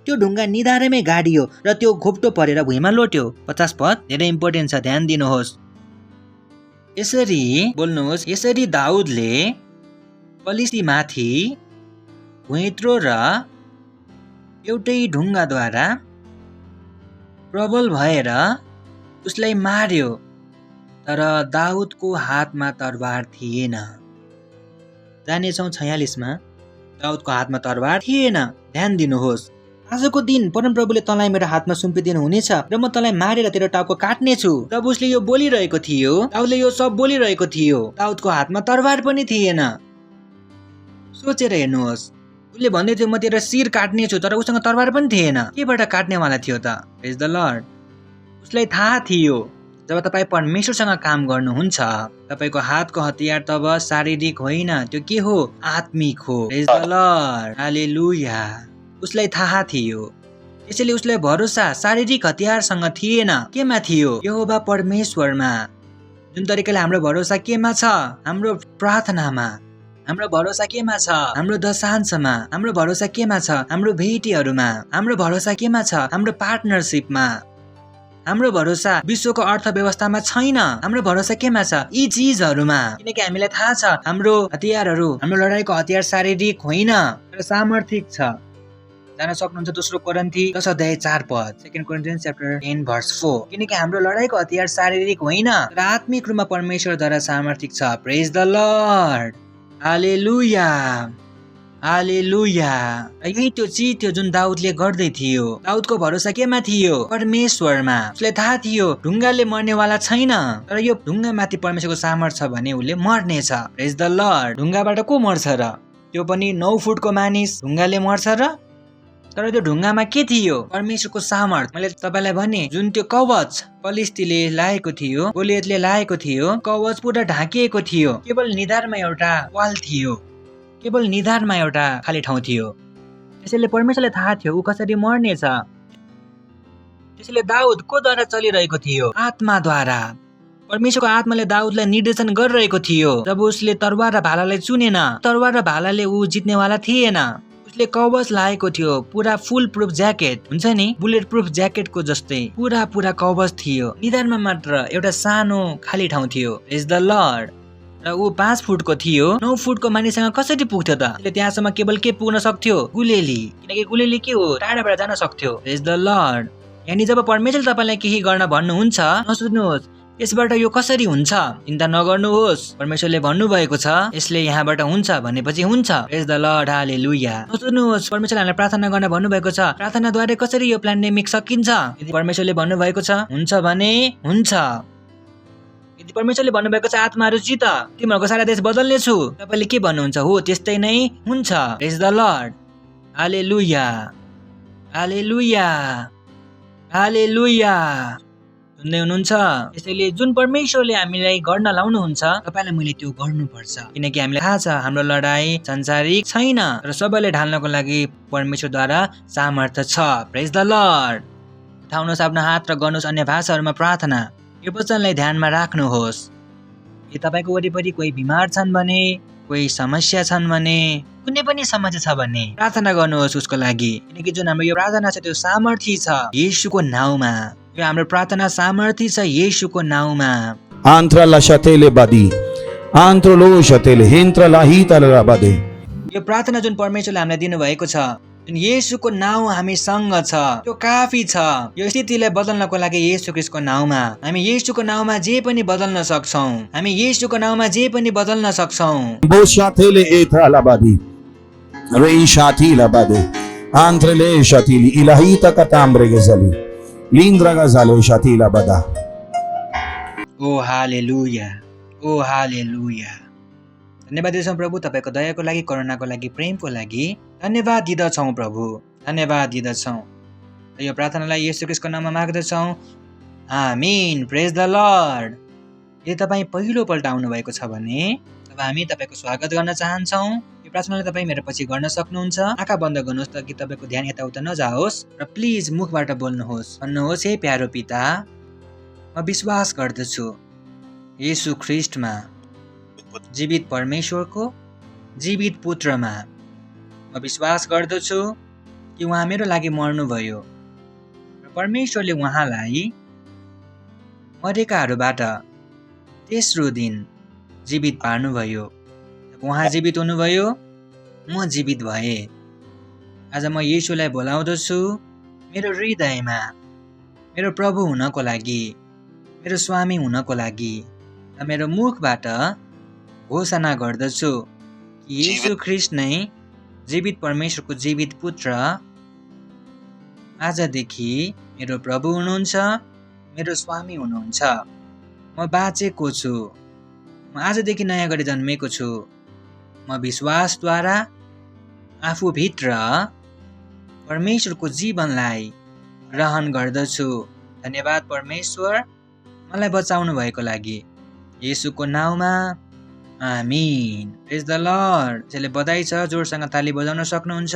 त्यो ढुङ्गा निधारमै गाडियो र त्यो घोप्टो परेर भुइँमा लोट्यो। 50 पद धेरै इम्पोर्टेन्ट छ, ध्यान दिनुहोस्। यसरी बोल्नुहोस्, यसरी दाउदले फलिस्तीमाथि घुइँत्रो र एउटै ढुङ्गाद्वारा प्रबल भएर उसलाई मार्यो, तर दाउदको हातमा तरवार थिएन। जानेछौँ 46 मा दाउदको हातमा तरवार थिएन। ध्यान दिनुहोस्, आजको दिन परमप्रभुले तँलाई मेरो हातमा सुम्पिदिनु हुनेछ र म तँलाई मारेर तेरो टाउको काट्नेछु। तब उसले यो बोलिरहेको थियो, दाउदले यो सब बोलिरहेको थियो, दाउदको हातमा तरवार पनि थिएन। सोचेर हेर्नुहोस्, उसले भन्दै थियो म तेरो शिर काट्नेछु, तर उसँग तरवार पनि थिएन। केबाट काट्नेवाला थियो त? प्रेज द लर्ड। उसलाई थाहा थियो जब तपाईँ परमेश्वरसँग काम गर्नुहुन्छ, तपाईँको हातको हतियार तब शारीरिक होइन, त्यो के हो? आत्मिक हो। प्रेज द लर्ड। हालेलुया। उसलाई थाहा थियो, त्यसैले उसलाई भरोसा शारीरिक हतियारसँग थिएन। केमा थियो? यहोवा परमेश्वरमा। जुन तरिकाले हाम्रो भरोसा केमा छ? हाम्रो प्रार्थनामा। हाम्रो भरोसा केमा छ? हाम्रो दशांशमा। हाम्रो भरोसा केमा छ? हाम्रो भेटीहरूमा। हाम्रो भरोसा केमा छ? हाम्रो पार्टनरसिपमा। हाम्रो भरोसा विश्वको अर्थव्यवस्थामा छैन, हाम्रो भरोसा केमा छ? यी चीजहरूमा। किनकि हामीलाई थाहा छ हाम्रो हतियारहरू, हाम्रो लडाईको हतियार शारीरिक होइन तर सामर्थिक छ। जान सक्नुहुन्छ 2 कोरिन्थी 10:4 पद, 2 Corinthians chapter 10:4। किनकि हाम्रो लडाईको हतियार शारीरिक होइन तर आत्मिक रूपमा परमेश्वरद्वारा सामर्थिक छ। प्रेज द लर्ड। हालेलुया। हालेलुया। यही त्यो चिज थियो जुन दाउदले गर्दै थियो। दाउदको भरोसा केमा थियो? परमेश्वरमा। उसलाई थाहा थियो ढुङ्गाले मर्नेवाला छैन, तर यो ढुङ्गामाथि परमेश्वरको सामर्थ छ भने उसले मर्नेछ। प्रेज द लर्ड। ढुङ्गाबाट को मर्छ र? त्यो पनि 9 फुटको मानिस ढुङ्गाले मर्छ र? तर त्यो ढुङ्गामा के थियो? परमेश्वरको सामर्थ। मैले तपाईलाई भने जुन त्यो कवच फलिस्तीले लाएको थियो, गोलियतले लाएको थियो, कवच पुरा ढाकिएको थियो, केवल निधारमा एउटा वाल थियो, केवल निधारमा एउटा खाली ठाउँ थियो। त्यसैले परमेश्वरलाई थाहा थियो ऊ कसरी मर्नेछ। त्यसैले दाउद को द्वारा चलिरहेको थियो? आत्माद्वारा। परमेश्वरको आत्माले दाउदलाई निर्देशन गरिरहेको थियो। जब उसले तरवार र भालालाई चुनेन, तरवार र भालाले ऊ जित्नेवाला थिएन। उसले कवच लगाएको थियो, पुरा फुल प्रुफ ज्याकेट हुन्छ नि, बुलेट प्रुफ ज्याकेटको जस्तै पुरा कवच थियो। निधारमा मात्र एउटा सानो खाली ठाउँ थियो। Praise the lord. र ऊ 5 फुटको थियो। 9 फुटको मानिससँग कसरी पुग्थ्यो त? त्यसले त्यहाँसम्म केवल के पुग्न सक्थ्यो? गुलेली। किनकि गुलेली के हो? टाढाबाट जान सक्थ्यो। प्रेज द लर्ड। यानी जब परमेश्वरले तपाईलाई केही गर्न भन्नुहुन्छ, नसोच्नुहोस् यसबाट यो कसरी हुन्छ, चिन्ता नगर्नुहोस्। परमेश्वरले भन्नुभएको छ यसले यहाँबाट हुन्छ भनेपछि हुन्छ। प्रेज द लर्ड, हालेलुया। नसोच्नुहोस् परमेश्वरले हामीलाई प्रार्थना गर्न भन्नुभएको छ, प्रार्थनाद्वारा कसरी यो पेन्डेमिक सकिन्छ। यदि परमेश्वरले भन्नुभएको छ हुन्छ भने हुन्छ। यदि परमेश्वरले भन्नुभएको छ आत्माहरू जित, तिमीहरूको सारा देश बदल्ने छु, तपाईले के भन्नुहुन्छ? हो त्यस्तै नै हुन्छ। प्रेज द लर्ड, हालेलुया, हालेलुया, हालेलुया। सुन्दै हुनुहुन्छ? यसैले जुन परमेश्वरले हामीलाई गर्न लाउनुहुन्छ, तपाईलाई मैले त्यो गर्नुपर्छ। किनकि हामीलाई थाहा छ हाम्रो लडाई संसारिक छैन, तर सबैले ढाल्नको लागि परमेश्वरद्वारा सामर्थ्य छ। प्रेज द लर्ड। उठाउनुहोस् आफ्नो हात र गर्नुहोस् अन्य भाषाहरूमा प्रार्थना। यो वचनलाई ध्यानमा राख्नुहोस्। यदि तपाईको वरिपरि कोही बिमार छन् भने, कोही समस्या छन् भने, कुनै पनि समस्या छ भने प्रार्थना गर्नुहोस् उसको लागि। किनकि जुन हाम्रो यो प्रार्थना छ त्यो सामर्थ्य छ येशूको नाउँमा। यो हाम्रो प्रार्थना सामर्थ्य छ येशूको नाउँमा। Antra la shatele badi. Antro lo shatele. Hintra la hita la bade. यो प्रार्थना जुन परमेश्वरले हामीलाई दिनुभएको छ, जुन येशूको नाउँ हामीसँग छ, त्यो काफी छ। यो स्थितिलाई बदल्नको लागि येशू ख्रीष्टको नाउँमा हामी येशूको नाउँमा जे पनि बदल्न सक्छौं। हामी येशूको नाउँमा जे पनि बदल्न सक्छौं। Bo shatele etra la badi. Rei shati la bade. Antre le shatili. Ilahita katambre gezali. Lindra gazale shati la bada. ओ हालेलुया, ओ हालेलुया। धन्यवाद दिन्छौँ प्रभु तपाईको दयाको लागि, करुणाको लागि, प्रेमको लागि धन्यवाद दिदछौँ प्रभु, धन्यवाद दिदछौँ। यो प्रार्थनालाई येशू ख्रीष्टको नाममा माग्दछौँ, आमीन। प्रेज द लर्ड। यदि तपाईँ पहिलो पल्ट आउनु भएको छ भने तब हामी तपाईको स्वागत गर्न चाहन्छौँ। यो प्रार्थनालाई तपाईँ मेरो पछि गर्न सक्नुहुन्छ। आँखा बन्द गर्नुहोस् ताकि तपाईको ध्यान यताउता नजाओस् र प्लिज मुखबाट बोल्नुहोस्। भन्नुहोस्, हे प्यारो पिता, म विश्वास गर्दछु येशू ख्रीष्टमा, जीवित परमेश्वरको जीवित पुत्रमा। म विश्वास गर्दछु कि उहाँ मेरो लागि मर्नुभयो र परमेश्वरले उहाँलाई मरेकाहरूबाट तेस्रो दिन जीवित पार्नुभयो। उहाँ जीवित हुनुभयो, म जीवित भए। आज म येशूलाई बोलाउँदछु मेरो हृदयमा मेरो प्रभु हुनको लागि, मेरो स्वामी हुनको लागि, र मेरो मुखबाट घोषणा गर्दछु कि येशू ख्रीष्ट नै जीवित परमेश्वरको जीवित पुत्र आजदेखि मेरो प्रभु हुनुहुन्छ, मेरो स्वामी हुनुहुन्छ। म बाँचेको छु, म आजदेखि नयाँ गरी जन्मेको छु। म विश्वासद्वारा आफूभित्र परमेश्वरको जीवनलाई ग्रहण गर्दछु। धन्यवाद परमेश्वर मलाई बचाउनु भएको लागि, येशूको नाउँमा, आमीन। प्रेज द लर्ड। त्यसले बधाई छ, जोरसँग ताली बजाउन सक्नुहुन्छ।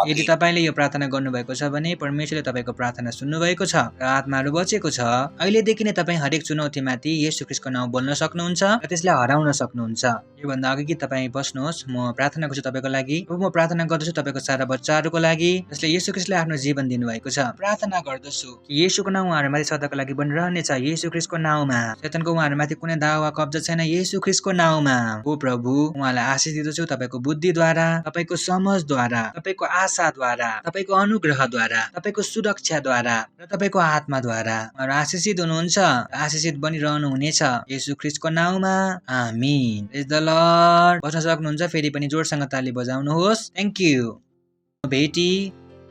यदि तपाईले यो प्रार्थना गर्नुभएको छ भने परमेश्वरले तपाईको प्रार्थना सुन्नुभएको छ र आत्माहरू बचेको छ। अहिलेदेखि नै तपाईँ हरेक चुनौतीमाथि येशू ख्रीष्टको नाउँ बोल्न सक्नुहुन्छ र त्यसलाई हराउन सक्नुहुन्छ। योभन्दा अघि कि तपाईँ बस्नुहोस्, म प्रार्थना गर्छु तपाईको लागि। म प्रार्थना गर्दछु तपाईको सारा बच्चाहरूको लागि जसले येशू ख्रीष्टले आफ्नो जीवन दिनुभएको छ। प्रार्थना गर्दछु कि येशूको नाउँ उहाँहरूमाथि सदाको लागि बनिरहनेछ। येशू ख्रीष्टको नाउँमा शैतानको उहाँहरूमाथि कुनै दावा वा कब्जा छैन। येशू ख्रीष्टको नाउँमा ओ प्रभु, उहाँलाई आशीष दिँदछु तपाईको बुद्धिद्वारा, तपाईको समझद्वारा, तपाईको आशाद्वारा, तपाईको अनुग्रहद्वारा, तपाईको सुरक्षाद्वारा र तपाईको आत्माद्वारा उहाँहरू आशीषित हुनुहुन्छ, आशीषित बनिरहनु हुनेछ येशू ख्रीष्टको नाउँमा, आमीन। प्रेज द लर्ड। बस्न सक्नुहुन्छ, फेरि पनि जोरसँग ताली बजाउनुहोस्। Thank you. भेटी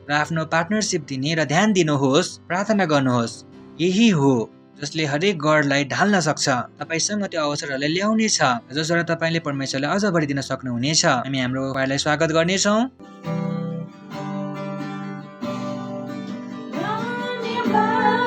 र आफ्नो पार्टनरशिप दिने र ध्यान दिनुहोस्, प्रार्थना गर्नुहोस्। यही हो जसले हरेक गढलाई ढाल्न सक्छ। तपाईसँग त्यो अवसरहरूलाई ल्याउनेछ जसबाट तपाईँले परमेश्वरलाई अझ बढिदिन सक्नुहुनेछ। हामी हाम्रो उहाँलाई स्वागत गर्नेछौँ। धन्यवाद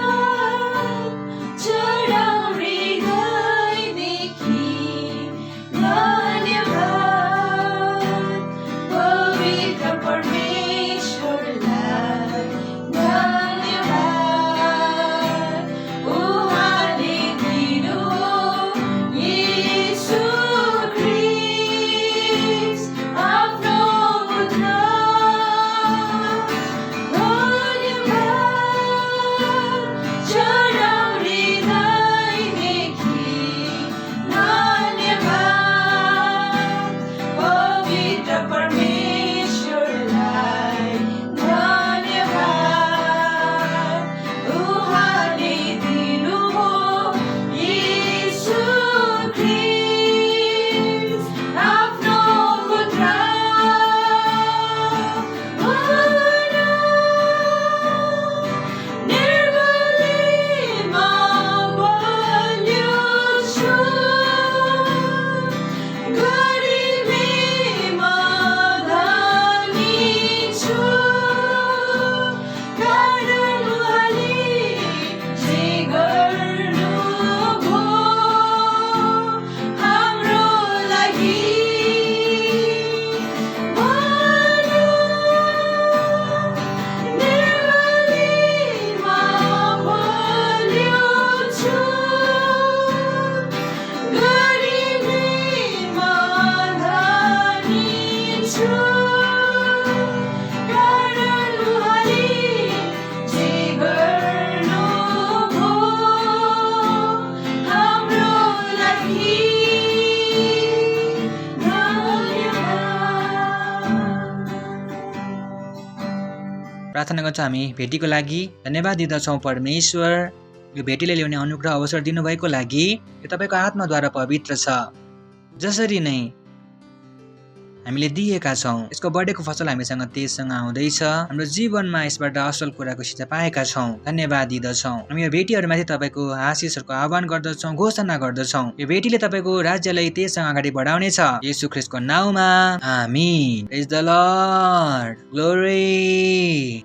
प्रार्थना गर्छौँ हामी भेटीको लागि। धन्यवाद दिँदछौँ परमेश्वर, यो भेटीले ल्याउने अनुग्रह अवसर दिनुभएको लागि। यो तपाईँको आत्माद्वारा पवित्र छ। जसरी नै हामीले दिएका छौँ यसको बढेको फसल हामीसँग तेजसँग आउँदैछ। हाम्रो जीवनमा यसबाट असल कुराको शिक्षा पाएका छौँ। धन्यवाद दिँदछौँ। हामी यो भेटीहरूमाथि तपाईँको आशिषहरूको आह्वान गर्दछौँ, घोषणा गर्दछौँ। यो भेटीले तपाईँको राज्यलाई तेजसँग अगाडि बढाउनेछ। येशू ख्रीष्टको नाउँमा आमीन। प्रेज द लर्ड, ग्लोरी।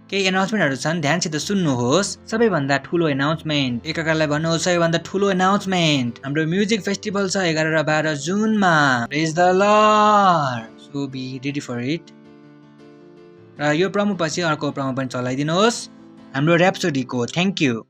केही एनाउन्समेन्टहरू छन्, ध्यानसित सुन्नुहोस्। सबैभन्दा ठुलो एनाउन्समेन्ट, एकअर्कालाई भन्नुहोस् सबैभन्दा ठुलो एनाउन्समेन्ट, हाम्रो म्युजिक फेस्टिभल छ 11 र 12 जुनमा। Praise the Lord, so be ready for it. र यो प्रमो पछि अर्को प्रमो पनि चलाइदिनुहोस् हाम्रो ऱ्याप्सोडीको। Thank you.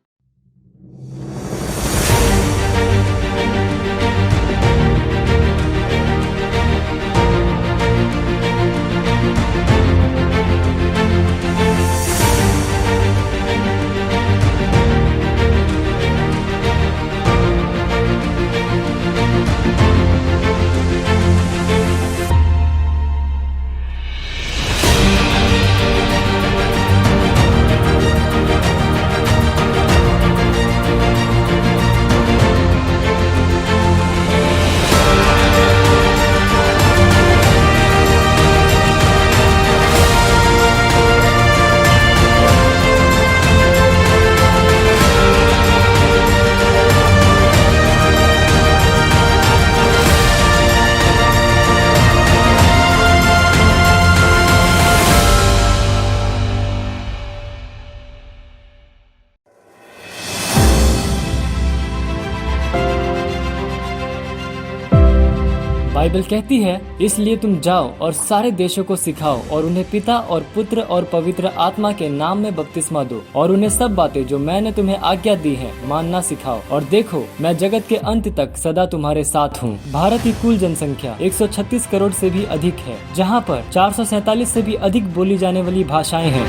बाइबल कहती है, इसलिए तुम जाओ और सारे देशों को सिखाओ और उन्हें पिता और पुत्र और पवित्र आत्मा के नाम में बपतिस्मा दो और उन्हें सब बातें जो मैंने तुम्हें आज्ञा दी हैं मानना सिखाओ। और देखो, मैं जगत के अंत तक सदा तुम्हारे साथ हूँ। भारत की कुल जनसंख्या 136 करोड़ से भी अधिक है, जहाँ पर 447 से भी अधिक बोली जाने वाली भाषाएं हैं।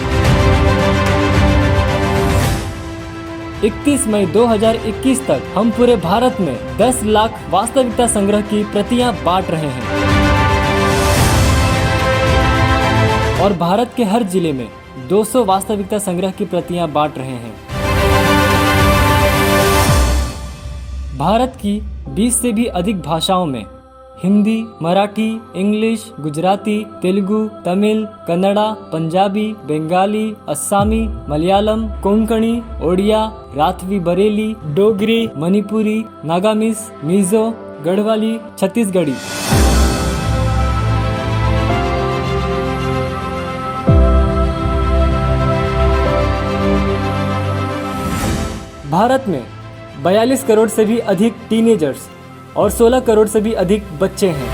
31 मई 2021 तक हम पूरे भारत में 10 लाख वास्तविकता संग्रह की प्रतियां बांट रहे हैं और भारत के हर जिले में 200 वास्तविकता संग्रह की प्रतियां बांट रहे हैं। भारत की 20 से भी अधिक भाषाओं में हिंदी, मराठी, इंग्लिश, गुजराती, तेलुगु, तमिल, कन्नड़ा, पंजाबी, बंगाली, अस्सामी, मलयालम, कोंकणी, ओडिया, राथवी बरेली, डोगरी, मणिपुरी, नागामीज, मिजो, गढ़वाली, छत्तीसगढ़ी। भारत में 42 करोड़ से भी अधिक टीनेजर्स और 16 करोड़ से भी अधिक बच्चे हैं।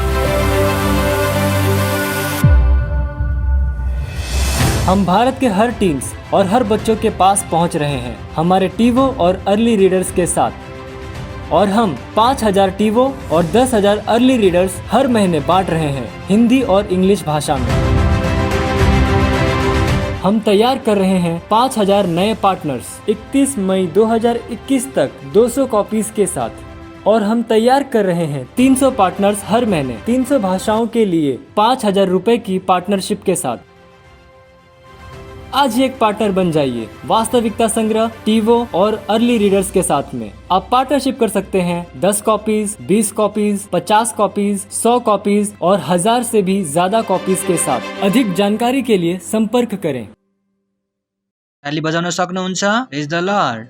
हम भारत के हर टीन्स और हर बच्चों के पास पहुंच रहे हैं हमारे टीवो और अर्ली रीडर्स के साथ। और हम 5000 टीवो और 10,000 अर्ली रीडर्स हर महीने बांट रहे हैं हिंदी और इंग्लिश भाषा में। हम तैयार कर रहे हैं 5000 नए पार्टनर्स 31 मई 2021 तक 200 कॉपीज के साथ। और हम तैयार कर रहे हैं 300 पार्टनर्स हर महीने 300 भाषाओं के लिए 5000 रुपए की पार्टनरशिप के साथ। आज ही एक पार्टनर बन जाइए वास्तविकता संग्रह, टीवो और अर्ली रीडर्स के साथ में। आप पार्टनरशिप कर सकते हैं 10 कॉपीज, 20 कॉपीज, 50 कॉपीज, 100 कॉपीज और 1000 से भी ज्यादा कॉपीज के साथ। अधिक जानकारी के लिए संपर्क करें। ताली बजाउन सक्नुहुन्छ? प्रेज द लर्ड।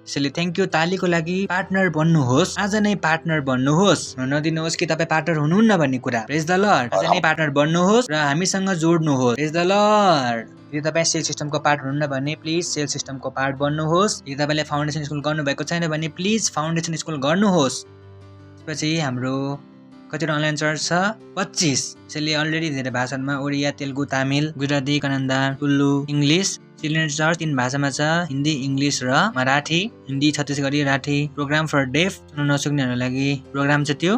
यसैले थ्याङ्क यू तालीको लागि। पार्टनर बन्नुहोस्, आज नै पार्टनर बन्नुहोस्। नदिनुहोस् कि तपाईँ पार्टनर हुनुहुन्न भन्ने कुरा। प्रेज द लर्ड। आज नै पार्टनर बन्नुहोस् र हामीसँग जोड्नुहोस्। प्रेज द लर्ड। यदि तपाईँ सेल सिस्टमको पार्ट हुनुहुन्न भने प्लिज सेल सिस्टमको पार्ट बन्नुहोस्। यदि तपाईँले फाउन्डेसन स्कुल गर्नुभएको छैन भने प्लिज फाउन्डेसन स्कुल गर्नुहोस्। त्यसपछि हाम्रो कतिवटा अनलाइन चर्च छ 25। यसैले अलरेडी धेरै भाषामा Odia, Telugu, Tamil, Gujarati, Kannada, Tulu, English. Children's church 3 भाषामा छ, हिन्दी, इङ्ग्लिस र मराठी। हिन्दी, छत्तीसगढी, राठी। प्रोग्राम फर डेफ, सुन्न नसक्नेहरूको लागि प्रोग्राम छ त्यो।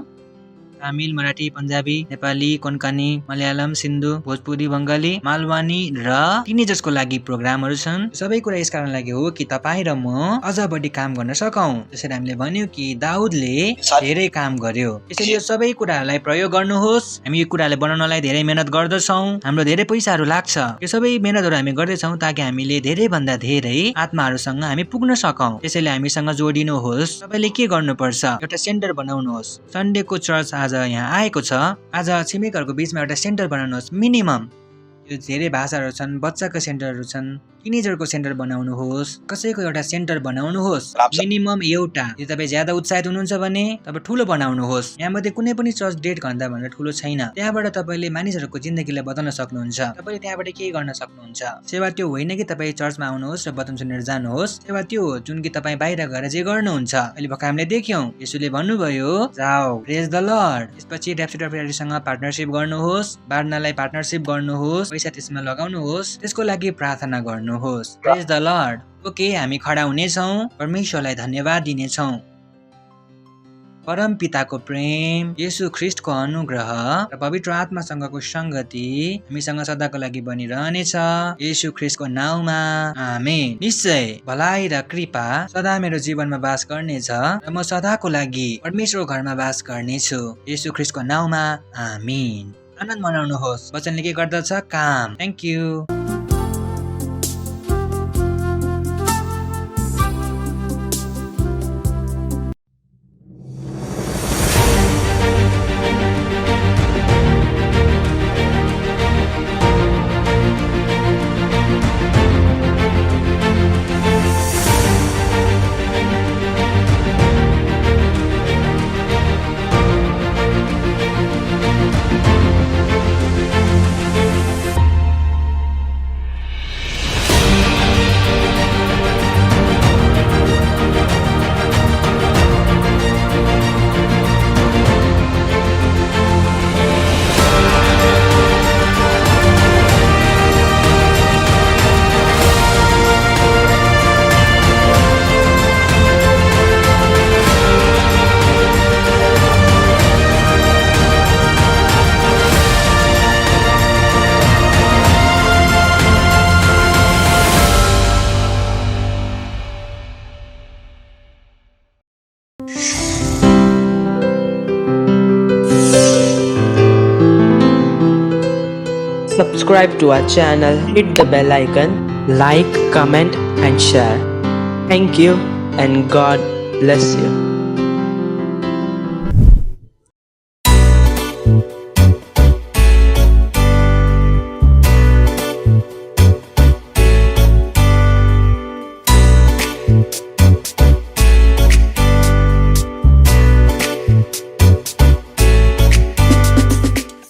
तमिल, मराठी, पन्जाबी, नेपाली, कोंकणी, मलयालम, सिन्धु, भोजपुरी, बङ्गाली, मालवानी र टिनेजर्सको लागि प्रोग्रामहरू छन्। सबै कुरा यस कारण लागि हो कि तपाईँ र म अझ बढी काम गर्न सकौं। त्यसैले हामीले भन्यौ कि दाउदले धेरै काम गर्यो, त्यसैले यो सबै कुराहरूलाई प्रयोग गर्नुहोस्। हामी यो कुरालाई बनाउनलाई धेरै मेहनत गर्दछौँ, हाम्रो धेरै पैसाहरू लाग्छ। यो सबै मेहनतहरू हामी गर्दैछौँ ताकि हामीले धेरै भन्दा धेरै आत्माहरूसँग हामी पुग्न सकौं। त्यसैले हामीसँग जोडिनुहोस्। तपाईँले के गर्नुपर्छ? एउटा सेन्टर बनाउनुहोस्। सन्डेको चर्च आज यहाँ आएको छ, आज छिमेकीहरूको बीचमा एउटा सेन्टर बनाउनुहोस्। मिनिमम यो धेरै भाषाहरू छन्, बच्चाको सेन्टरहरू छन्, टिनेजरको सेन्टर बनाउनुहोस्, कसैको एउटा सेन्टर बनाउनुहोस्। मिनिमम एउटा। यदि तपाईँ ज्यादा उत्साहित हुनुहुन्छ भने तपाईँ ठुलो बनाउनुहोस्। यहाँमध्ये कुनै पनि चर्च 1.5 घण्टा भनेर ठुलो छैन। त्यहाँबाट तपाईँले मानिसहरूको जिन्दगीलाई बदल्न सक्नुहुन्छ। तपाईँले त्यहाँबाट के गर्न सक्नुहुन्छ? सेवा त्यो होइन कि तपाईँ चर्चमा आउनुहोस् र वचन सुनेर जानुहोस्। सेवा त्यो हो जुन कि तपाईँ बाहिर गएर जे गर्नुहुन्छ। अहिले भर्खर हामीले देख्यौं येशूले भन्नुभयो जाओ, प्रेज द लर्ड। त्यसपछि ऱ्याप्सोडी अफ रियालिटीसँग पार्टनरशिप गर्नुहोस्, बाँड्नलाई पार्टनरशिप गर्नुहोस्, पैसा त्यसमा लगाउनुहोस्, त्यसको लागि प्रार्थना गर्नुहोस्। प्रेज द लर्ड। ओके, हामी खडा हुनेछौँ, परमेश्वरलाई धन्यवाद दिनेछौँ। परम पिताको प्रेम, येशू ख्रीष्टको अनुग्रह र पवित्र आत्मासँगको संगति हामीसँग सदाको लागि बनिरहनेछ। येशू ख्रीष्टको नाउँमा आमेन। निश्चय भलाइ र कृपा सदा मेरो जीवनमा वास गर्नेछ र म सदाको लागि परमेश्वरको घरमा वास गर्नेछु। येशू ख्रीष्टको नाउँमा आमेन। आनन्द मनाउनुहोस्। वचनले के गर्दछ? काम। Thank you. Subscribe to our channel, hit the bell icon, like, comment and share. Thank you and God bless you.